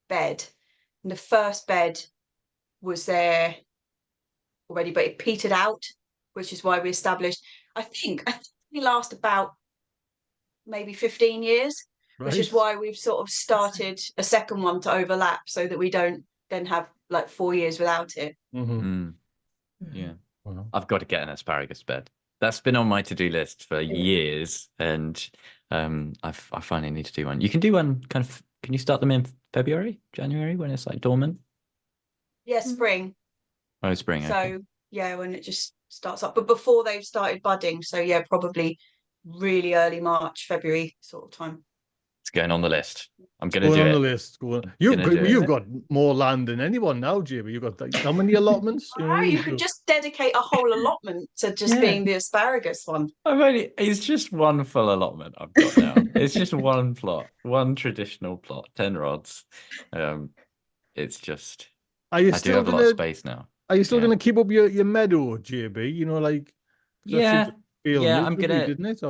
bed. And the first bed was there already, but it petered out, which is why we established, I think we last about maybe 15 years, which is why we've sort of started a second one to overlap, so that we don't then have like 4 years without it. Yeah. Wow. I've got to get an asparagus bed. That's been on my to-do list for years, and I finally need to do one. You can do one kind of, can you start them in February, January, when it's like dormant? Yeah, spring. Oh, spring. So okay. yeah, when it just starts up, but before they've started budding. So yeah, probably really early March, February sort of time. It's going on the list. I'm going to do it. Go on the list. You've got more land than anyone now, JB. You've got how many allotments? You could just dedicate a whole allotment to just being the asparagus one. It's just one full allotment I've got now. It's just one plot, one traditional plot, 10 rods. It's just, I do have a lot of space now. Are you still going to keep up your meadow, JB? You know, like, I'm gonna. Didn't it?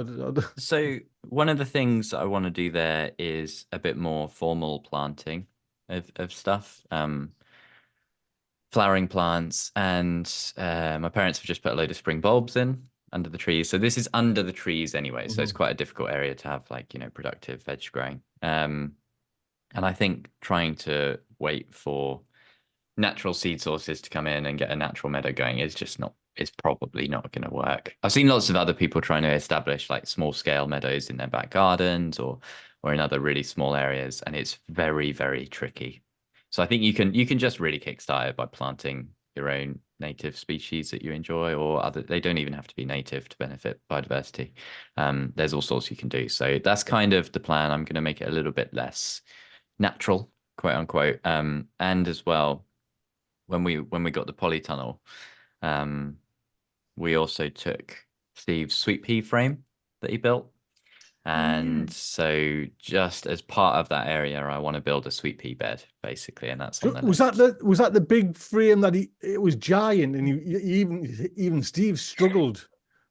So one of the things I want to do there is a bit more formal planting of stuff, flowering plants, and my parents have just put a load of spring bulbs in under the trees. So this is under the trees anyway, so it's quite a difficult area to have, like, productive veg growing. And I think trying to wait for natural seed sources to come in and get a natural meadow going is just not it's probably not going to work. I've seen lots of other people trying to establish like small scale meadows in their back gardens or in other really small areas, and it's very, very tricky. So I think you can just really kickstart it by planting your own native species that you enjoy, or other. They don't even have to be native to benefit biodiversity. There's all sorts you can do. So that's kind of the plan. I'm going to make it a little bit less natural, quote unquote. And as well, when we got the polytunnel, we also took Steve's sweet pea frame that he built. And so just as part of that area, I want to build a sweet pea bed, basically, and that's on the Was list. that the big frame that it was giant, and even Steve struggled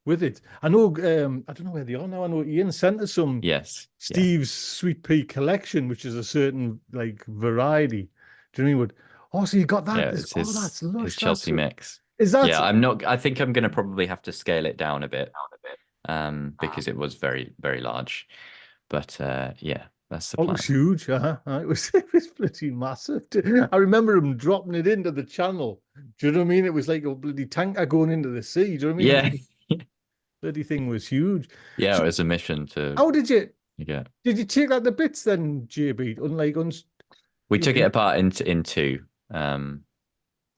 with it. I know I don't know where they are now. I know Ian sent us some Steve's sweet pea collection, which is a certain like variety. Do you know what I mean? Oh, so you got that? Yeah, it's that's lush. his Chelsea mix. Is that? Yeah, I think I'm going to probably have to scale it down a bit, because it was very, very large. But yeah, that's the plan. It was huge. It was bloody massive. I remember him dropping it into the channel. Do you know what I mean? It was like a bloody tanker going into the sea. Do you know what I mean? Yeah. Bloody thing was huge. Yeah, So, it was a mission to. How did you? Yeah. Did you take out the bits then, JB? We took it apart in two.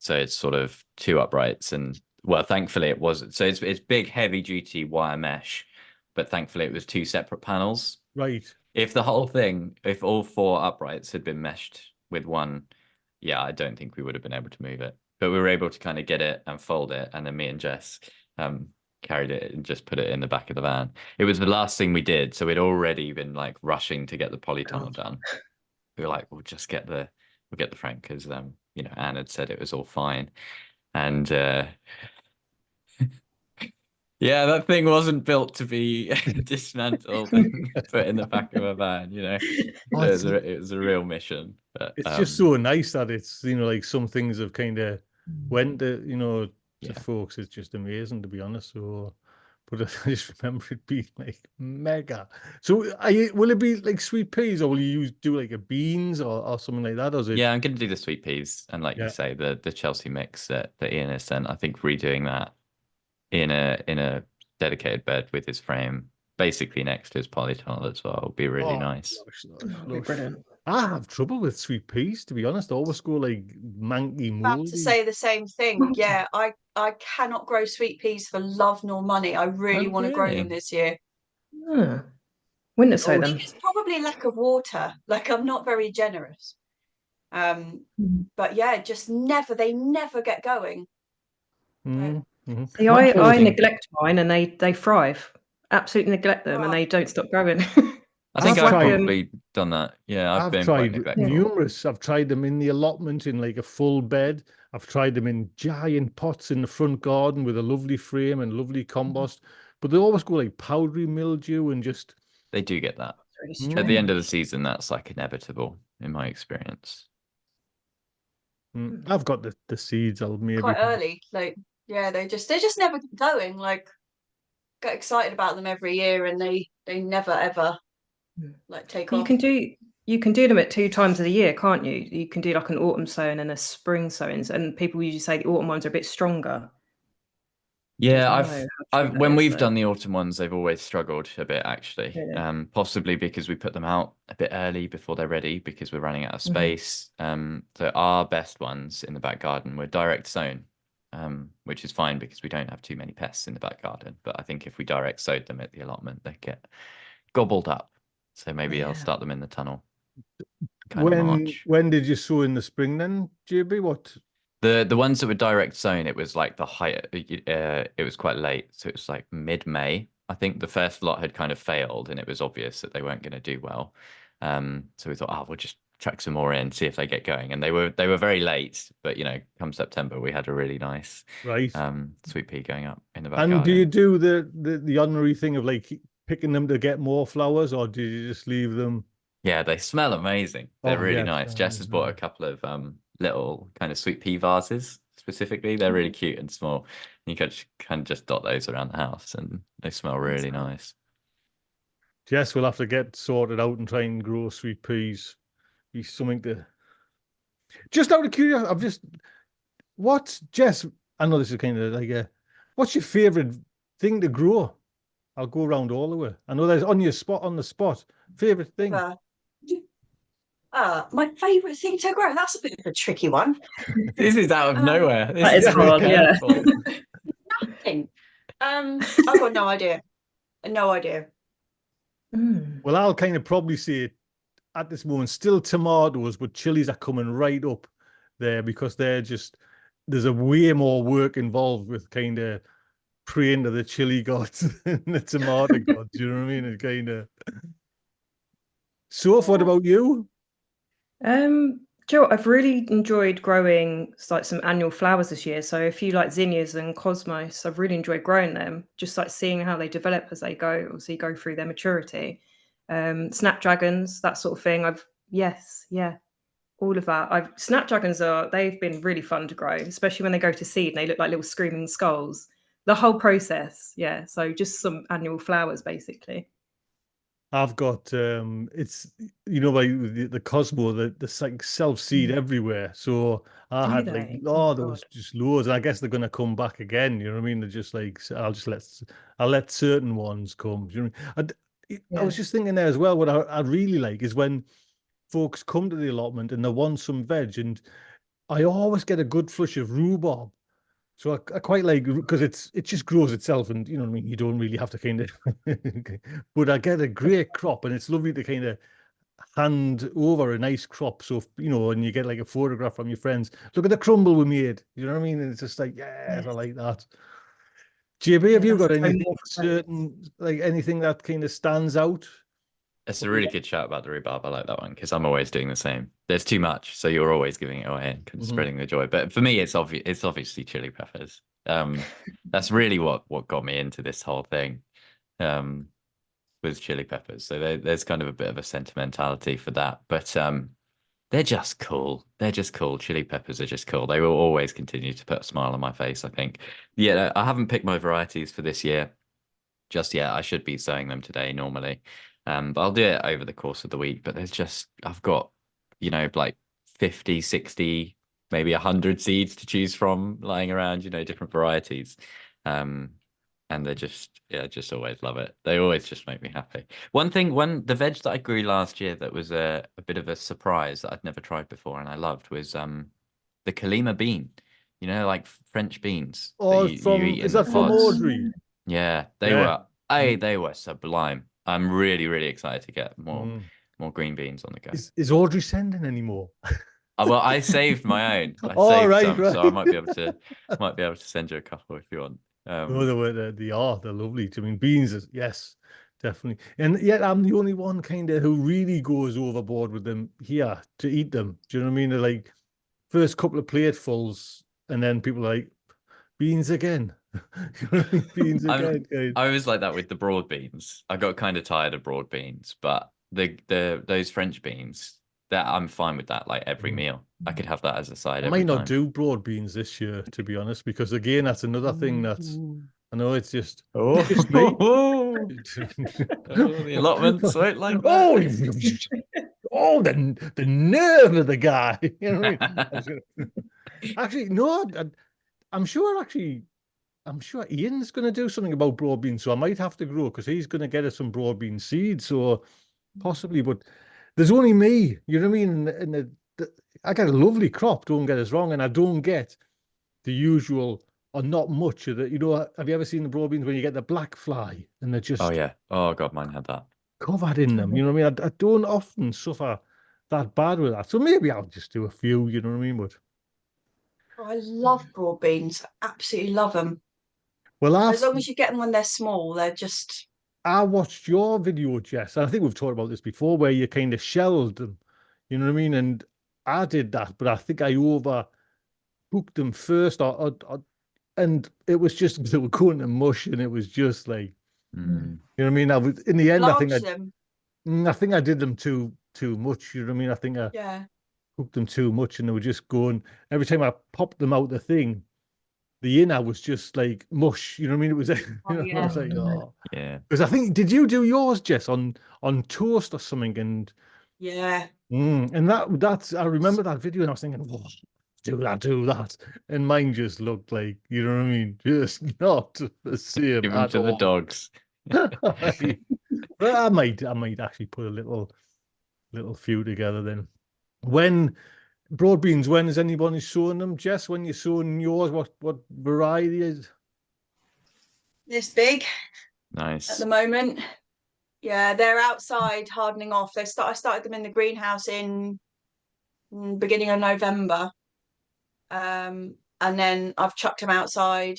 So it's sort of two uprights, and well, thankfully it wasn't. So it's big, heavy duty wire mesh, but thankfully it was two separate panels. Right. If all four uprights had been meshed with one, yeah, I don't think we would have been able to move it. But we were able to kind of get it and fold it, and then me and Jess carried it and just put it in the back of the van. It was the last thing we did, so we'd already been like rushing to get the polytunnel done. We were like, we'll get the frame because Anne had said it was all fine, and yeah, that thing wasn't built to be dismantled and put in the back of a van. It was a real mission. But it's just so nice that it's like some things have kind of went to folks. It's just amazing, to be honest. So, but I just remember it being like mega. So will it be like sweet peas, or will you do like a beans or something like that? Or is it... Yeah, I'm going to do the sweet peas, and like you say, the Chelsea mix that Ian has sent. I think redoing that in a dedicated bed with his frame basically next to his polytunnel as well would be really nice. Brilliant. I have trouble with sweet peas, to be honest. I always go like manky moldy. About to say the same thing. Yeah, I cannot grow sweet peas for love nor money. I really want to grow them this year. Wouldn't have said them. It's probably lack of water. Like, I'm not very generous. But yeah, they never get going. See, I neglect mine, and they thrive. Absolutely neglect them, and they don't stop growing. I think I've probably done that. Yeah, I've been tried quite numerous. I've tried them in the allotment in like a full bed. I've tried them in giant pots in the front garden with a lovely frame and lovely compost. But they always go like powdery mildew and just... They do get that. At the end of the season, that's like inevitable in my experience. I've got the seeds. I'll maybe quite early. Like, yeah, they're just never going. Like, get excited about them every year, and they never ever like take off. You can do them at 2 times of the year, can't you? You can do like an autumn sowing and a spring sowing, and people usually say the autumn ones are a bit stronger. Yeah, when we've done the autumn ones, they've always struggled a bit, actually. Really? Possibly because we put them out a bit early before they're ready, because we're running out of space. So our best ones in the back garden were direct sown, which is fine because we don't have too many pests in the back garden. But I think if we direct sowed them at the allotment, they get gobbled up. So maybe I'll start them in the tunnel. When did you sow in the spring then, JB? What? The ones that were direct sown, it was like the height. It was quite late, so it was like mid-May. I think the first lot had kind of failed, and it was obvious that they weren't going to do well. So we thought, we'll just chuck some more in, see if they get going. And they were very late, but come September, we had a really nice sweet pea going up in the back garden. And do you do the honorary thing of like picking them to get more flowers, or do you just leave them? Yeah, they smell amazing. They're really nice. Jess has bought a couple of little kind of sweet pea vases specifically. They're really cute and small. You can just dot those around the house, and they smell really nice. Jess will have to get sorted out and try and grow sweet peas. Be something to... Just out of curiosity, Jess, I know this is kind of like What's your favorite thing to grow? I'll go around all the way. I know there's on the spot. Favorite thing. My favourite thing to grow. That's a bit of a tricky one. This is out of nowhere. This That is very hard, yeah. painful. Nothing. I've got no idea. No idea. Well, I'll kind of probably say at this moment still tomatoes, but chilies are coming right up there because there's a way more work involved with kind of praying to the chili gods than the tomato gods. You know what I mean? It's kind of. So, what about you? Joe, I've really enjoyed growing like some annual flowers this year. So a few like zinnias and cosmos, I've really enjoyed growing them. Just like seeing how they develop as they go, obviously go through their maturity. Snapdragons, that sort of thing. All of that. Snapdragons they've been really fun to grow, especially when they go to seed and they look like little screaming skulls. The whole process, yeah. So just some annual flowers, basically. I've got it's like the Cosmo, the like self-seed everywhere. So I Do had they? like Oh, there was God. just loads, and I guess they're gonna come back again. You know what I mean? They're just like I'll let certain ones come. Do you know what I mean? I was Yeah. just thinking there as well. What I really like is when folks come to the allotment and they want some veg, and I always get a good flush of rhubarb. So I quite like because it just grows itself, and you know what I mean. You don't really have to kind of, but I get a great crop, and it's lovely to kind of hand over a nice crop. So and you get like a photograph from your friends. Look at the crumble we made. You know what I mean? And it's just like, yes, I like that. JB, have Yeah, you got that's so anything more certain, like anything that kind of stands out? It's a really good shout about the rhubarb. I like that one because I'm always doing the same. There's too much, so you're always giving it away and spreading the joy. But for me, it's obvious. It's obviously chili peppers. That's really what got me into this whole thing, with chili peppers. So there's kind of a bit of a sentimentality for that. But they're just cool. They're just cool. Chili peppers are just cool. They will always continue to put a smile on my face, I think. Yeah, I haven't picked my varieties for this year just yet. I should be sowing them today normally. But I'll do it over the course of the week. But I've got, like 50, 60, maybe 100 seeds to choose from lying around, different varieties. And I just always love it. They always just make me happy. One the veg that I grew last year that was a bit of a surprise that I'd never tried before and I loved was the Kalima bean. Like French beans Oh, that you eat is in the that from pods. Audrey? Yeah, Yeah. they were sublime. I'm really, really excited to get more green beans on the go. Is Audrey sending any more? Well, I saved my own. I Oh, saved right, some, right. so I might be able to send you a couple if you want. No, they're lovely. I mean, beans is yes, definitely. And yet I'm the only one kind of who really goes overboard with them here to eat them. Do you know what I mean? They're like first couple of platefuls, and then people are like beans again. You know what I mean? Beans again. I was like that with the broad beans. I got kind of tired of broad beans, but those French beans, that I'm fine with that. Like every meal, I could have that as a side I every might not time. do broad beans this year, to be honest, because again, that's another thing that's I know it's just Oh, just me. The allotments won't like that. Oh, the nerve of the guy. You know what I mean? Actually, no, I'm sure Ian's going to do something about broad beans, so I might have to grow because he's going to get us some broad bean seeds, so possibly. But there's only me, you know what I mean? And I get a lovely crop. Don't get us wrong, and I don't get the usual or not much of it. Have you ever seen the broad beans when you get the black fly and they're just Oh yeah. Oh God, mine had that. covered in them? You know what I mean? I don't often suffer that bad with that, so maybe I'll just do a few. You know what I mean? But I love broad beans. Absolutely love them. well, As long as you get them when they're small, they're just. I watched your video, Jess, and I think we've talked about this before, where you kind of shelled them. You know what I mean? And I did that, but I think I overcooked them first, and it was just they were going to mush, and it was just like, you know what I mean? I was in the end. I think I did them too much. You know what I mean? I think I cooked them too much, and they were just going. Every time I popped them out the thing, the inner was just like mush. You know what I mean? It was. I was like, oh yeah. Because I think did you do yours, Jess, on toast or something? And yeah. and that's I remember that video, and I was thinking, whoa, do that. And mine just looked like, you know what I mean? Just not the same Give them at to the all. dogs. But I might actually put a little few together then. When broad beans, when is anybody sowing them? Jess, when you're sowing yours, what variety is? This big at Nice. the moment. Yeah, they're outside hardening off. I started them in the greenhouse in beginning of November. And then I've chucked them outside.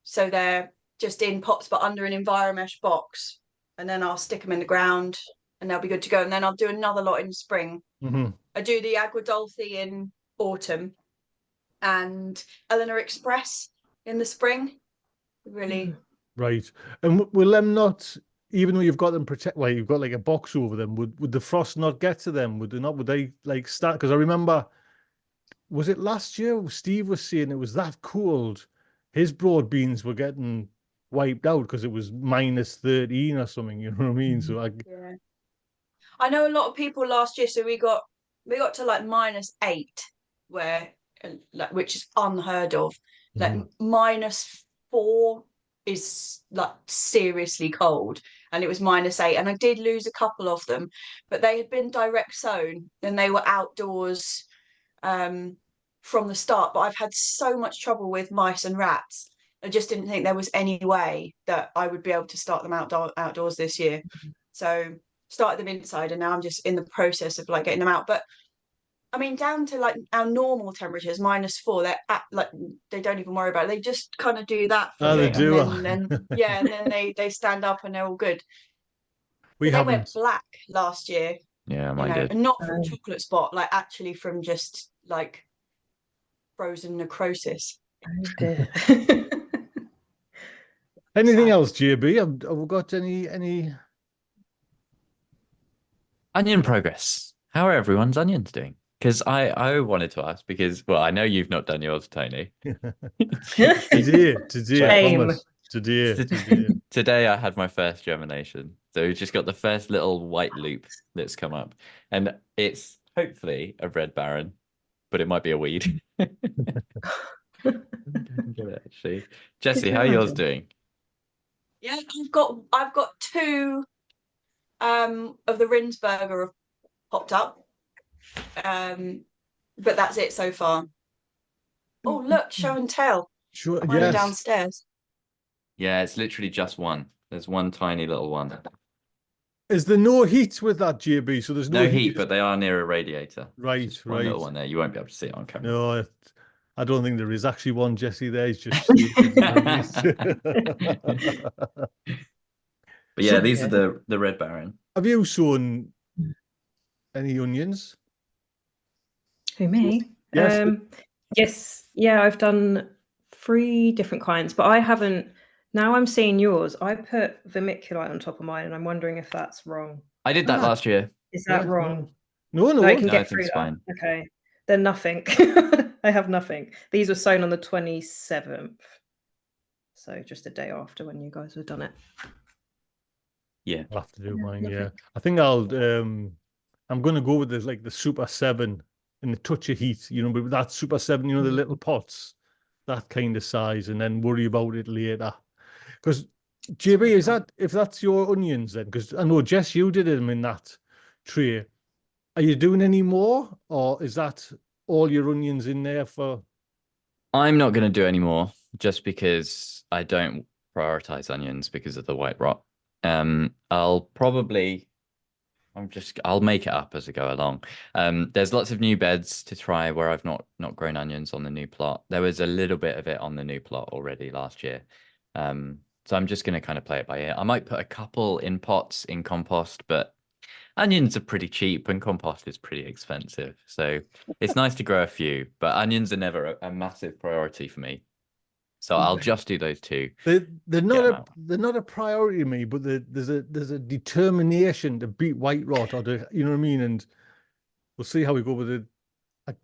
So they're just in pots, but under an Enviromesh box. And then I'll stick them in the ground and they'll be good to go. And then I'll do another lot in spring. Mm-hmm. I do the Aguadulce in autumn and Eleanor Express in the spring. Really. Right. And will them not, even though you've got them well, you've got like a box over them, would the frost not get to them? Would they like start? Because I remember, was it last year? Steve was saying it was that cold. His broad beans were getting wiped out because it was minus 13 or something. You know what I mean? So Yeah. I know a lot of people last year. So we got to like -8, where which is unheard of. Like -4 is like seriously cold, and it was -8. And I did lose a couple of them, but they had been direct sown and they were outdoors from the start. But I've had so much trouble with mice and rats. I just didn't think there was any way that I would be able to start them outdoors this year. So started them inside, and now I'm just in the process of like getting them out. But I mean, down to like our normal temperatures, -4, they're like they don't even worry about it. They just kind of do that for a they bit, do. and then yeah, and then they stand up and they're all good. We They haven't. went black last year, Yeah, mine did. and not from chocolate spot, like actually from just like frozen necrosis. Oh dear. Anything else, JB? Have we got any? Onion progress. How are everyone's onions doing? Because I wanted to ask because, well, I know you've not done yours, Tony. Today, Shame. promise. Today. Today I had my first germination. So we've just got the first little white loop that's come up. And it's hopefully a red baron, but it might be a weed. Actually. Jessie, how are yours doing? Yeah, I've got 2 of the Rinsberger have popped up. But that's it so far. Oh, look, show and tell. Sure. Running Yes. downstairs. Yeah, it's literally just one. There's one tiny little one. Is there no heat with that, JB? So there's No heat, but they are near a radiator. Right, Just one little one there. You won't be able to see it on camera. No, I don't think there is actually one, Jesse. There, he's just. But yeah, these are the Red Baron. Have you sown any onions? Who, me? Yes. Yes. Yeah, I've done 3 different kinds, but I haven't. Now I'm seeing yours. I put vermiculite on top of mine, and I'm wondering if that's wrong. I did that last year. Is that wrong? No. I can No, I get think through it's that. fine. Okay. Then nothing. I have nothing. These were sown on the 27th. So just a day after when you guys have done it. Yeah. I'll have to do mine, nothing. yeah. I think I'm gonna go with the Super 7 and the touch of heat, but with that Super 7, the little pots, that kind of size, and then worry about it later. Because JB, if that's your onions then? Because I know Jess, you did them in that tray. Are you doing any more, or is that all your onions in there for? I'm not going to do any more just because I don't prioritize onions because of the white rot. I'll make it up as I go along. There's lots of new beds to try where I've not grown onions on the new plot. There was a little bit of it on the new plot already last year. So I'm just going to kind of play it by ear. I might put a couple in pots in compost, but onions are pretty cheap and compost is pretty expensive. So it's nice to grow a few, but onions are never a massive priority for me. So I'll just do those 2. They're not a priority to me, but there's a determination to beat white rot, or you know what I mean. And we'll see how we go with it.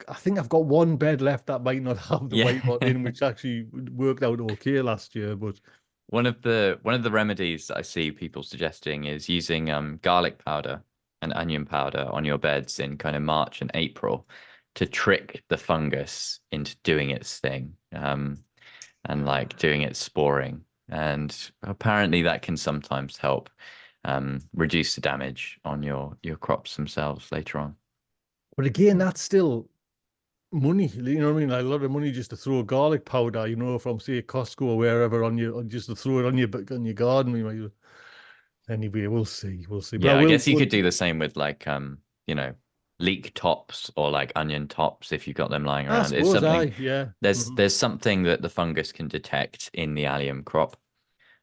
I think I've got one bed left that might not have the white rot in, which actually worked out okay last year. But one of the remedies that I see people suggesting is using garlic powder and onion powder on your beds in kind of March and April. to trick the fungus into doing its thing, and like doing its sporing. And apparently that can sometimes help reduce the damage on your crops themselves later on. But again, that's still money. You know what I mean? Like a lot of money just to throw garlic powder, you know, from say Costco or wherever on your, just to throw it on your garden. You know, anyway, we'll see. We'll see. But Yeah, I guess you could do the same with like you know, leek tops or like onion tops if you've got them lying around. It's something. Yeah. There's something that the fungus can detect in the allium crop.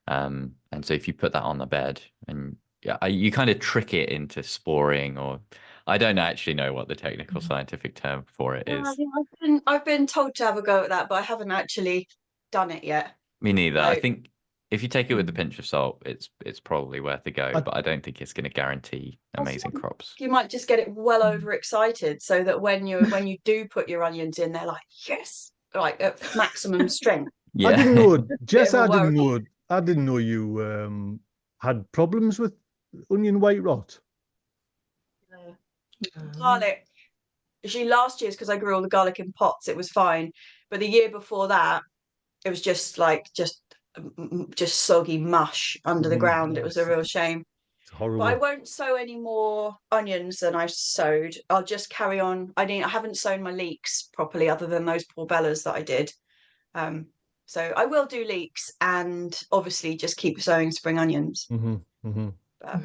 And so if you put that on the bed, and yeah, you kind of trick it into sporing, or I don't actually know what the technical scientific term for it is. I've been told to have a go at that, but I haven't actually done it yet. Me neither. So, I think if you take it with a pinch of salt, it's probably worth a go, but I don't think it's going to guarantee amazing crops. you might just get it well overexcited, so that when you do put your onions in, they're like, yes, like at maximum strength. Yeah. I didn't know, Jess. Bit of a I didn't know you had problems with onion white rot. Garlic. Actually, last year's, because I grew all the garlic in pots, it was fine. But the year before that, it was just soggy mush under the ground. It was a real shame. It's horrible. But I won't sow any more onions than I sowed. I'll just carry on. I haven't sown my leeks properly, other than those poor that I did. So I will do leeks, and obviously just keep sowing spring onions. But,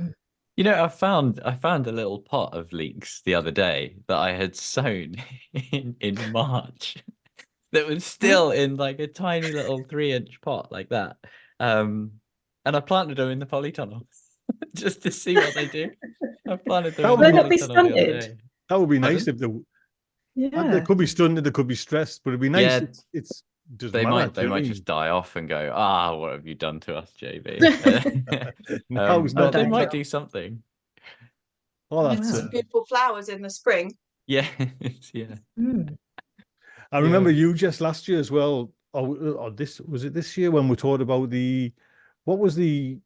you know, I found a little pot of leeks the other day that I had sown in March that was still in like a tiny little 3-inch pot like that. And I planted them in the polytunnel just to see what they do. I planted them Would in they the not be polytunnel the other stunted? day. That would be nice if they could be stunted, they could be stressed, but it'd be nice. Yeah. It's just They might just die off and go, what have you done to us, JB? They might do something. Oh, that's some beautiful flowers in the spring. Yeah. Yeah. I remember you just last year as well. Or this was it this year when we talked about what was the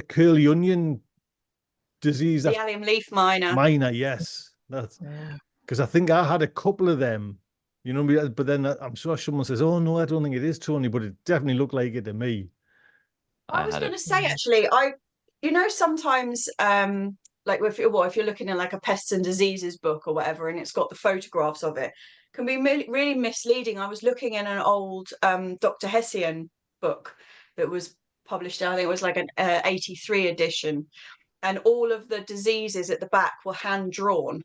curly onion disease? The allium leaf miner. Yes, that's because I think I had a couple of them. You know, but then I'm sure someone says, "Oh no, I don't think it is, Tony," but it definitely looked like it to me. I was going to say, actually, sometimes like if you're looking at like a pests and diseases book or whatever, and it's got the photographs of it, can be really misleading. I was looking in an old Dr. Hessian book that was published, I think it was like an 83 edition, and all of the diseases at the back were hand drawn.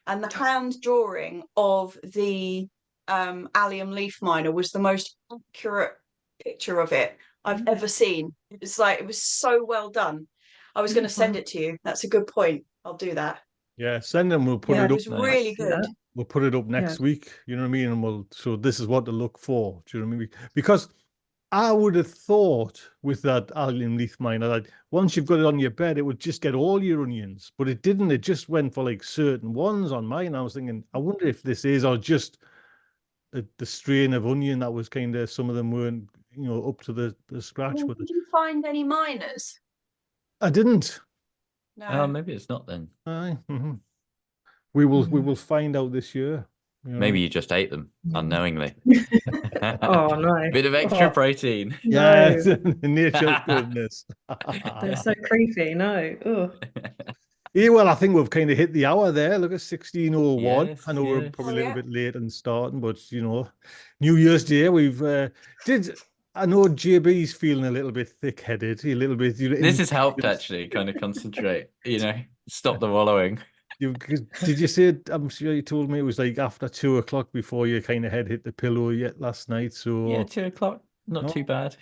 And the hand drawing of the allium leaf miner was the most accurate picture of it I've ever seen. It was so well done. I was going to send it to you. That's a good point. I'll do that. Yeah, send them. We'll put it up. It was really good. We'll put it up next week. You know what I mean? And so this is what to look for. Do you know what I mean? Because I would have thought with that allium leaf miner that once you've got it on your bed, it would just get all your onions, but it didn't. It just went for like certain ones on mine. I was thinking, I wonder if this is, or just the strain of onion that was kind of, some of them weren't, you know, up to the scratch with it. Did you find any miners? I didn't. No. Maybe it's not then. We will find out this year. You know? Maybe you just ate them unknowingly. Oh no! Bit of extra protein. Yeah, nature's goodness. They're so creepy. No. Yeah, well, I think we've kind of hit the hour there. Look at 16:01. Yes, I know we're probably a little bit late in starting, but you know, New Year's Day we've I know JB's feeling a little bit thick-headed, a little bit. This has helped actually, kind of concentrate. You know, stop the wallowing. Did you say? I'm sure you told me it was like after 2 o'clock before your kind of head hit the pillow yet last night. So yeah, 2 o'clock, not too bad.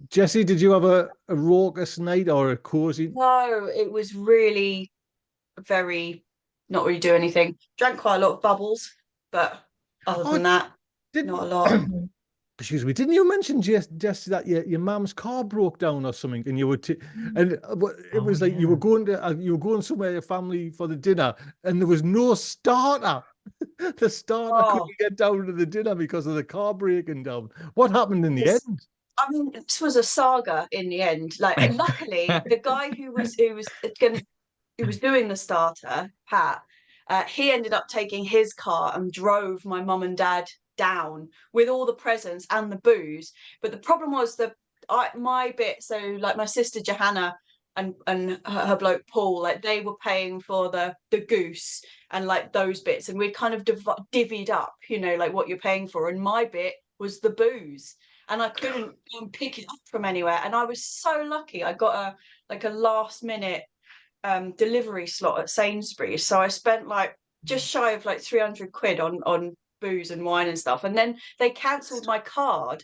Jessie, did you have a raucous night or a cozy? No, it was really very not really do anything. Drank quite a lot of bubbles, but other than that, not a lot. Excuse me, didn't you mention, Jessie, that your mum's car broke down or something, and you were and it was like you were going somewhere, your family, for the dinner, and there was no starter. The starter couldn't get down to the dinner because of the car breaking down. What happened in the end? I mean, this was a saga in the end. Like, and luckily, the guy who was doing the starter, Pat, He ended up taking his car and drove my mum and dad down with all the presents and the booze. But the problem was my bit, so like my sister Johanna and her bloke Paul, like they were paying for the goose and like those bits, and we'd kind of divvied up, you know, like what you're paying for, and my bit was the booze, and I couldn't go and pick it up from anywhere. And I was so lucky, I got a last minute delivery slot at Sainsbury's, so I spent like just shy of like 300 quid on booze and wine and stuff, and then they cancelled my card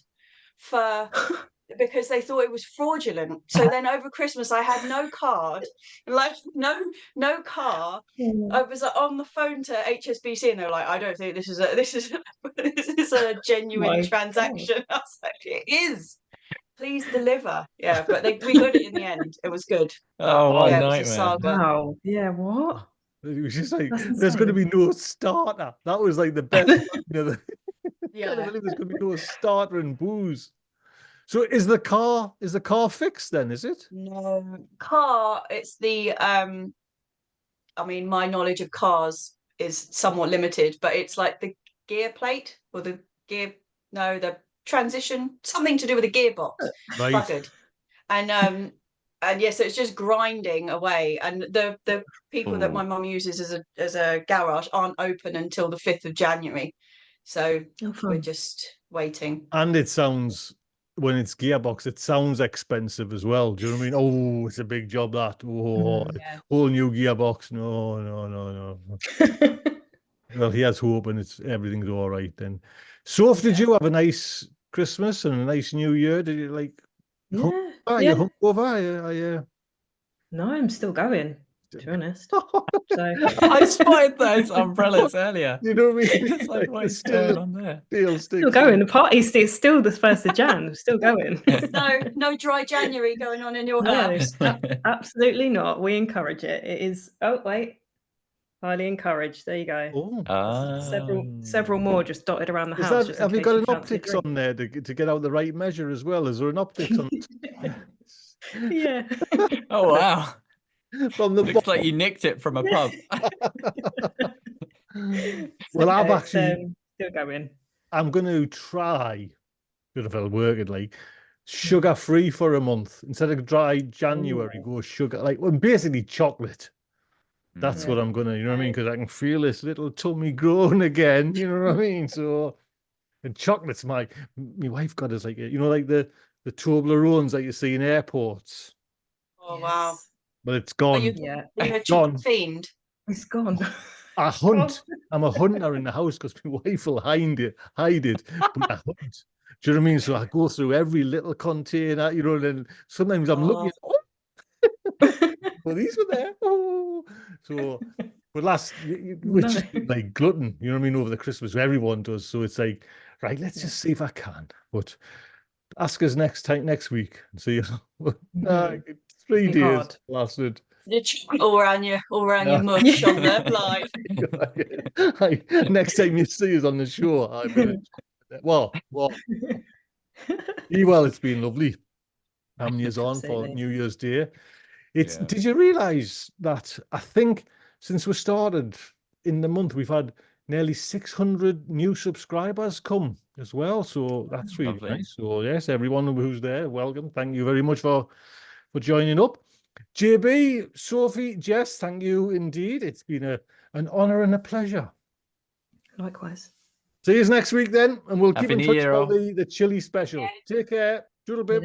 because they thought it was fraudulent. So then over Christmas I had no card, like no car. I was like, on the phone to HSBC, and they were like, I don't think this is a genuine transaction. I was like, it is, please deliver. Yeah, but we got it in the end. It was good. Oh, what yeah, a it was a nightmare. saga. Wow. Yeah, what? It was just like, That's there's going to be insane. no starter. That was like the best. You know, I Yeah. can't believe there's going to be no starter and booze. So is the car fixed then? Is it? No car. It's the I mean, my knowledge of cars is somewhat limited, but it's like the gear plate or the transition, something to do with the gearbox, Right. buggered. And yes, so it's just grinding away. And the people that my mum uses as a garage aren't open until the 5th of January. So we're just waiting. And it sounds, when it's gearbox, it sounds expensive as well. Do you know what I mean? Oh, it's a big job, that. Oh, whole new gearbox. No. Well, he has hope, and everything's all right then. Soph, did you have a nice Christmas and a nice New Year? Did you like? Yeah. You hungover? No, I'm still going, to be honest. So I spotted those umbrellas earlier. You know what I mean? It's like, what's going on there? still going. The party's still the 1st of Jan. I'm still going. No dry January going on in your No, house. absolutely not. We encourage it. It is. Oh wait, highly encouraged. There you go. Oh. Several more just dotted around the house. Just Have you got an fancy a optics drink. on there to get out the right measure as well? Is there an optics on Yeah. Oh, wow. from the Looks like you nicked it from a pub. Well, I've It's, actually still going. I'm going to try, if it'll work it, like sugar free for a month instead of dry January. Go sugar, like, well, basically chocolate. That's what I'm gonna, you know what I mean? Because I can feel this little tummy growing again. You know what I mean? So, and chocolate's my wife got us like, you know, like the Toblerones that you see in airports. Oh wow! But it's gone. Are you a chocolate fiend? It's gone. I hunt. I'm a hunter in the house because my wife will hide it. But I hunt. Do you know what I mean? So I go through every little container, you know, and then sometimes I'm looking. Well, these were there. Oh, so but which is like glutton, you know what I mean, over the Christmas, everyone does. So it's like, right, let's just see if I can. But ask us next week and see. 3 days lasted. The chocolate all around your mush on the blind. Next time you see us on the show, I'm gonna. Well, it's been lovely having you on for New Year's Day. Did you realise that I think since we started in the month, we've had nearly 600 new subscribers come as well. So that's really nice. So yes, everyone who's there, welcome. Thank you very much for joining up. JB, Sophie, Jess, thank you indeed. It's been an honour and a pleasure. Likewise. See you next week then, and we'll keep in touch year, for the Chillies special. Take care. Doodle bit.